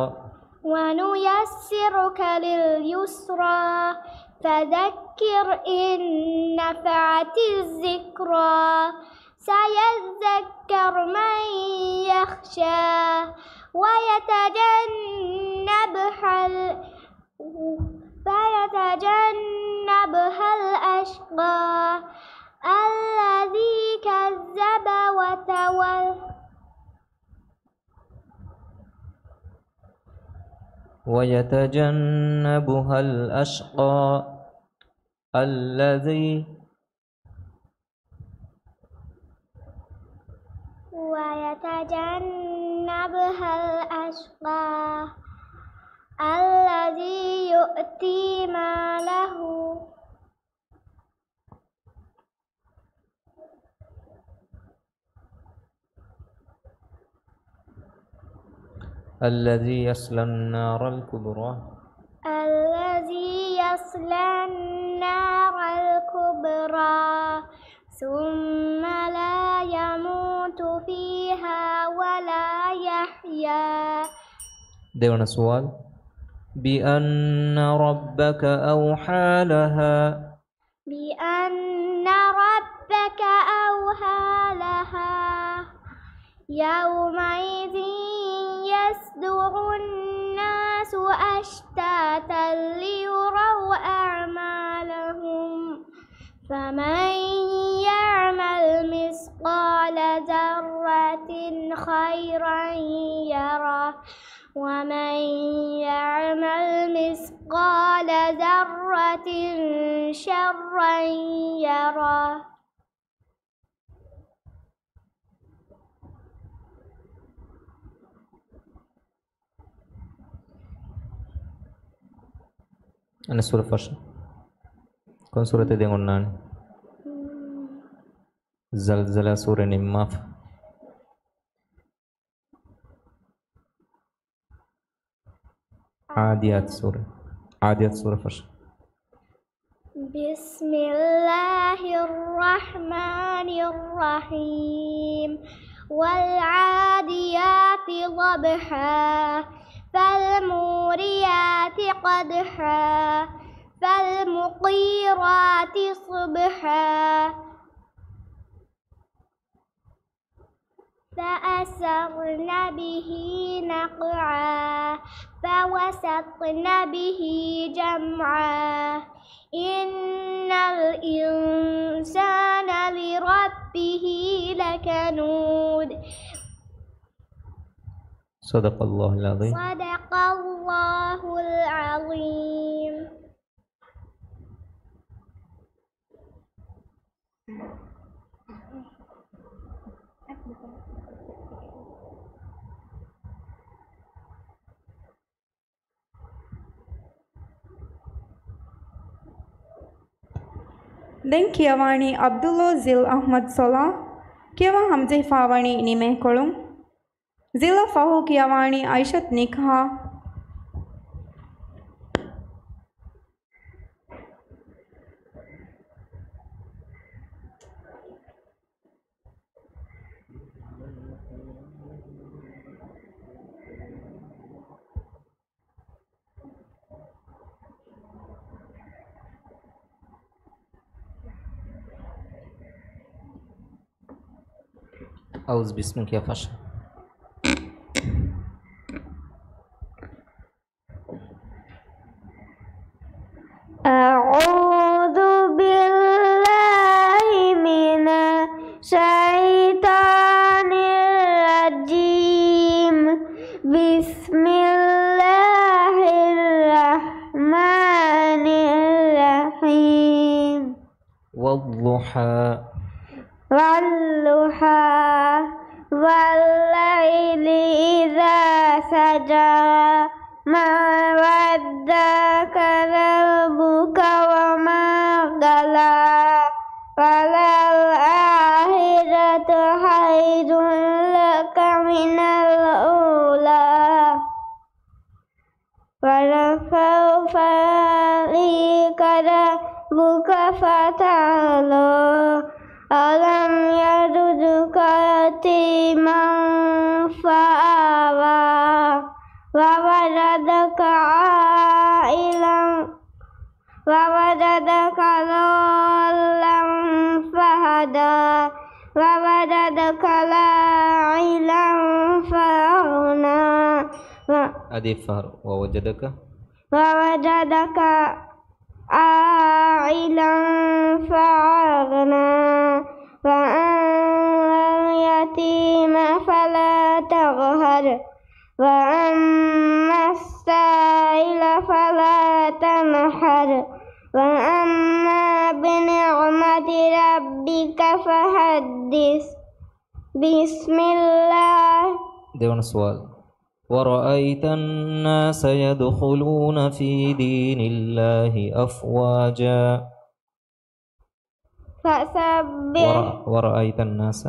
ونيسرك لليسرى. فذكر إن نفعت الذكرى. سيذكر من يخشى ويتجنبها الأشقى الذي كذب وتولى. ويتجنبها الأشقى الذي يؤتي ماله الذي يصلى النار الكبرى. الذي يصلى النار الكبرى ثم لا يموت فيها ولا يحيا. देवना सवाल بأن ربك أوحى لها. بأن ربك أوحى لها يومئذ يصدر الناس أشتاتا ليروا أعمالهم فمن يعمل مثقال ذرة خيرا يره ومن يعمل مثقال ذرة شرا يره. Ana surah Fasha. Kon surah te dengon nan. Zalzala surah Nimmaf. Adiyat surah Fasha. بسم الله الرحمن الرحيم والعاديات ضبحا فالموريات قدحا فالمقيرات صبحا فأثرن به نقعا فوسطن به جمعا إن الإنسان لربه لكنود صدق الله العظيم. صدق الله العظيم. දැන් කියවානි අබ්දුල්ලා සිල් අහ්මද් සොලා කියවා හම්ජේ ෆාවණි නිමේ කොළුම් සිල්ලා ෆහු කියවානි අයිෂත් නිකහා أعوذ باسمك يا فشل. أعوذ بالله من الشيطان الرجيم بسم الله الرحمن الرحيم والضحى والضحى والليل إذا سجى ما ودعك ربك وما قلى وللآخرة خير لك من الأولى ولسوف يعطيك ربك فتعلى ألم يجدك يتيما فآوى ووجدك ضالا فهدى ووجدك عائلا فأغنى أدي فهر ووجدك عائلا فأغنى وأما اليتيم فلا تقهر وأما السائل فلا تنحر وأما بنعمة ربك فحدث. بسم الله. دون سؤال. ورأيت الناس يدخلون في دين الله أفواجا فسبح. ورأيت الناس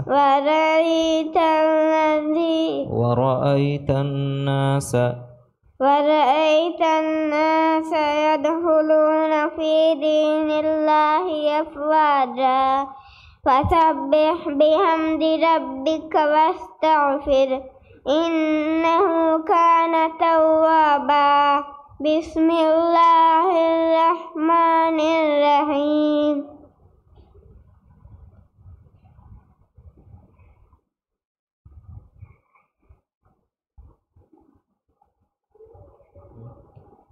يدخلون في دين الله أفواجا فسبح بحمد ربك واستغفر إنه كان توابا. بسم الله الرحمن الرحيم.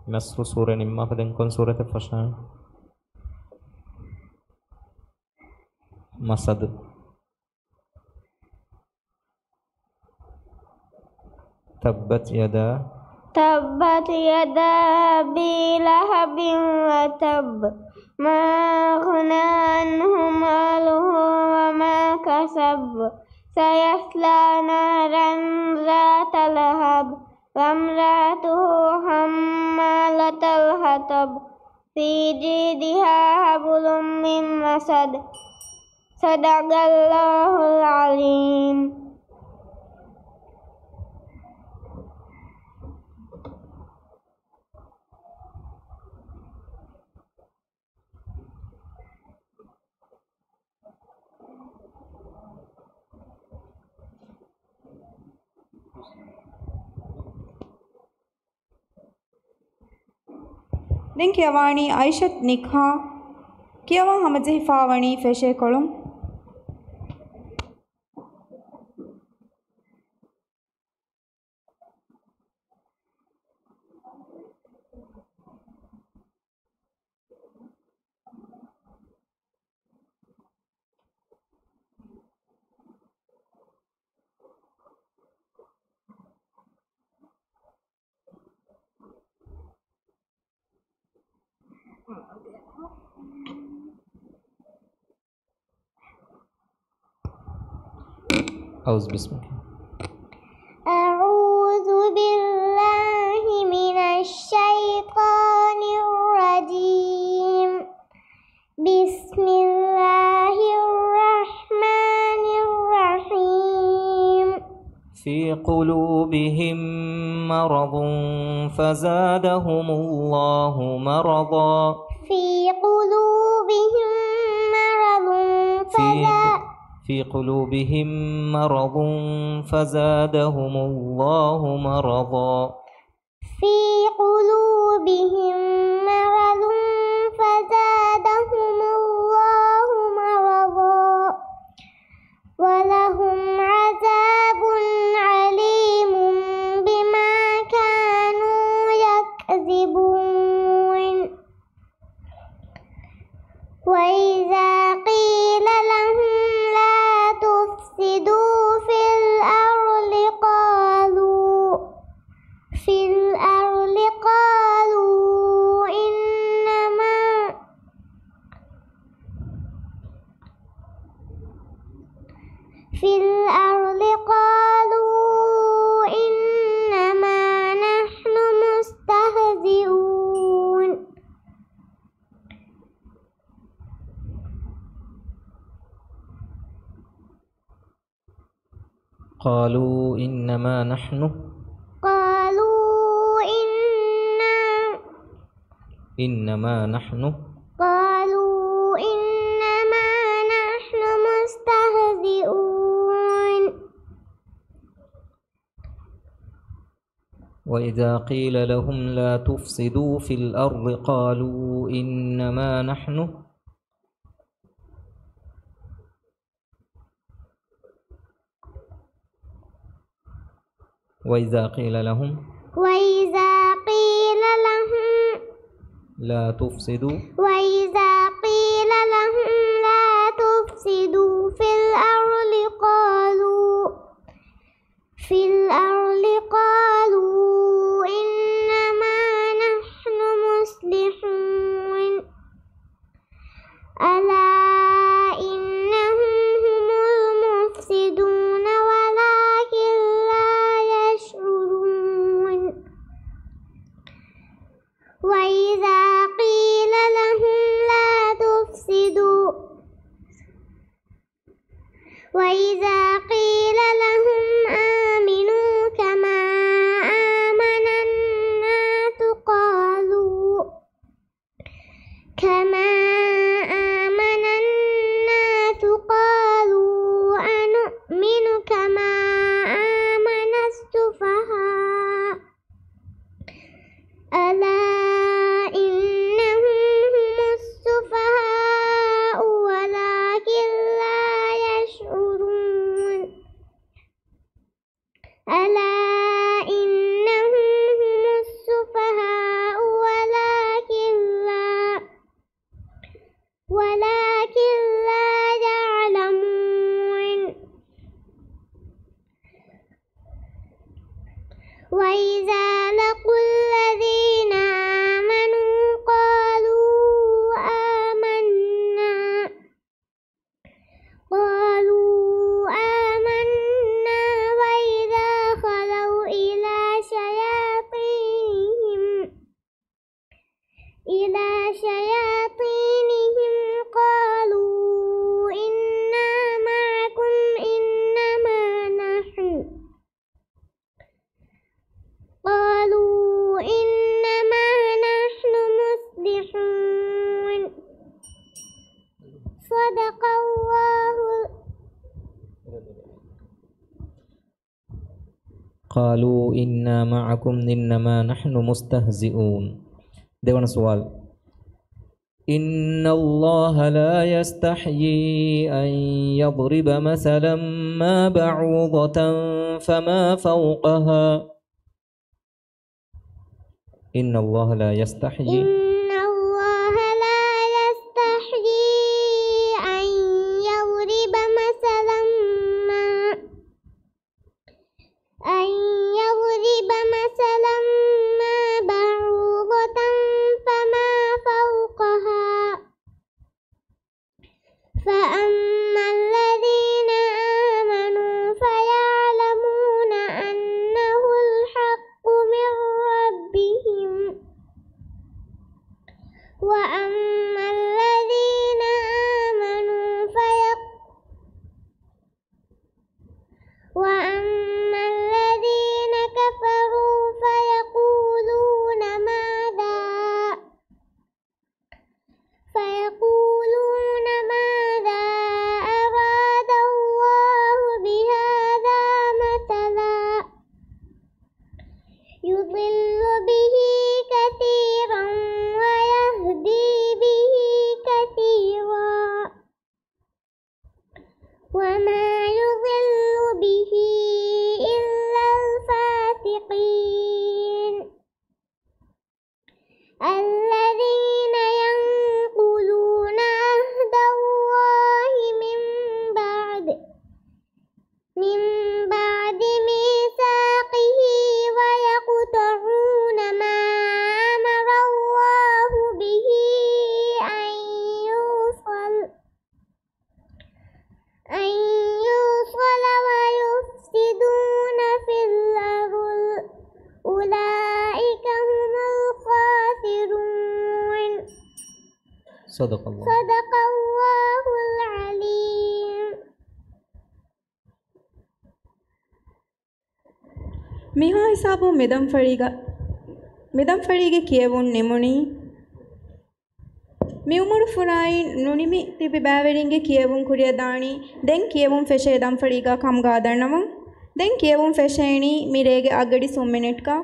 نصر سورة نما فدن كون سورة فشان مسد تبت يدا أبي لهب وتب ما أغنى عنه ماله وما كسب سيصلى نارا ذات لهب وامرأته حمالة الحطب في جيدها حبل من مسد. صدق الله العظيم. දෙන් කියවානි අයිෂත් නික්හා කියවන් හමජෙහිෆාවනි ෆෙෂේ කොළුම් أعوذ بسمك أعوذ بالله من الشيطان الرجيم بسم الله الرحمن الرحيم في قلوبهم مرض فزادهم الله مرضا في قلوبهم مرض في قلوبهم مرض فزادهم الله مرضا في قلوبهم مرض فزادهم الله مرضا ولهم عذاب عليم بما كانوا يكذبون وإذا قيل لهم لا تفسدوا في الأرض قالوا إنما نحن مستهزئون قالوا إنما نحن مستهزئون وإذا قيل لهم لا تفسدوا في الأرض قالوا إنما نحن وإذا قيل لهم لا تفسدوا في الأرض قالوا إنما نحن مصلحون ألا إنهم هم المفسدون ولكن لا يشعرون وإذا قيل لهم آمنوا كما آمن الناس قالوا أنؤمن كما آمن السفهاء ألا إنهم هم السفهاء ولكن لا يشعرون ألا إنهم هم السفهاء ولكن لا يعلمون وإذا لقوا الذين آمنوا قالوا آمنا وإذا خلوا إلى شياطينهم قالوا إنا معكم إنما نحن مصلحون صدق الله. قالوا إنا معكم إنما نحن مستهزئون දෙවන සුවල් إن الله لا يستحيي أن يضرب مثلا ما بعوضة فما فوقها إن الله لا يستحيي إن الله لا يستحيي أن يضرب مثلا ما بعوضة فما فوقها فأما الذين آمنوا فيعلمون أنه الحق من ربهم وأما الذين كفروا فيقولون ماذا أراد الله بهذا مثلا يضل به كثيرا ويهدي به كثيرا وما يضل به إلا الفاسقين الذين ينقضون عهد الله من بعد ميثاقه ويقطعون ما أمر الله به أن يوصل ويفسدون في الأرض أولئك هم الخاسرون صدق الله العليم මිහා හිසාබු මෙදම් ෆಳಿಗೆ කියවුන් නෙමුණි මියුමුරු ෆුරායින් නුනිමි තිබි බෑවරින්ගේ කියවුන් කුරිය දාණි දැන් කියවුන් ෆෙෂේ දම් ෆಳಿಗ කම් ගාදන්නවම් දැන් කියවුන් ෆෙෂේණි මිරේගේ අග්ගඩි 1 මිනිට්කා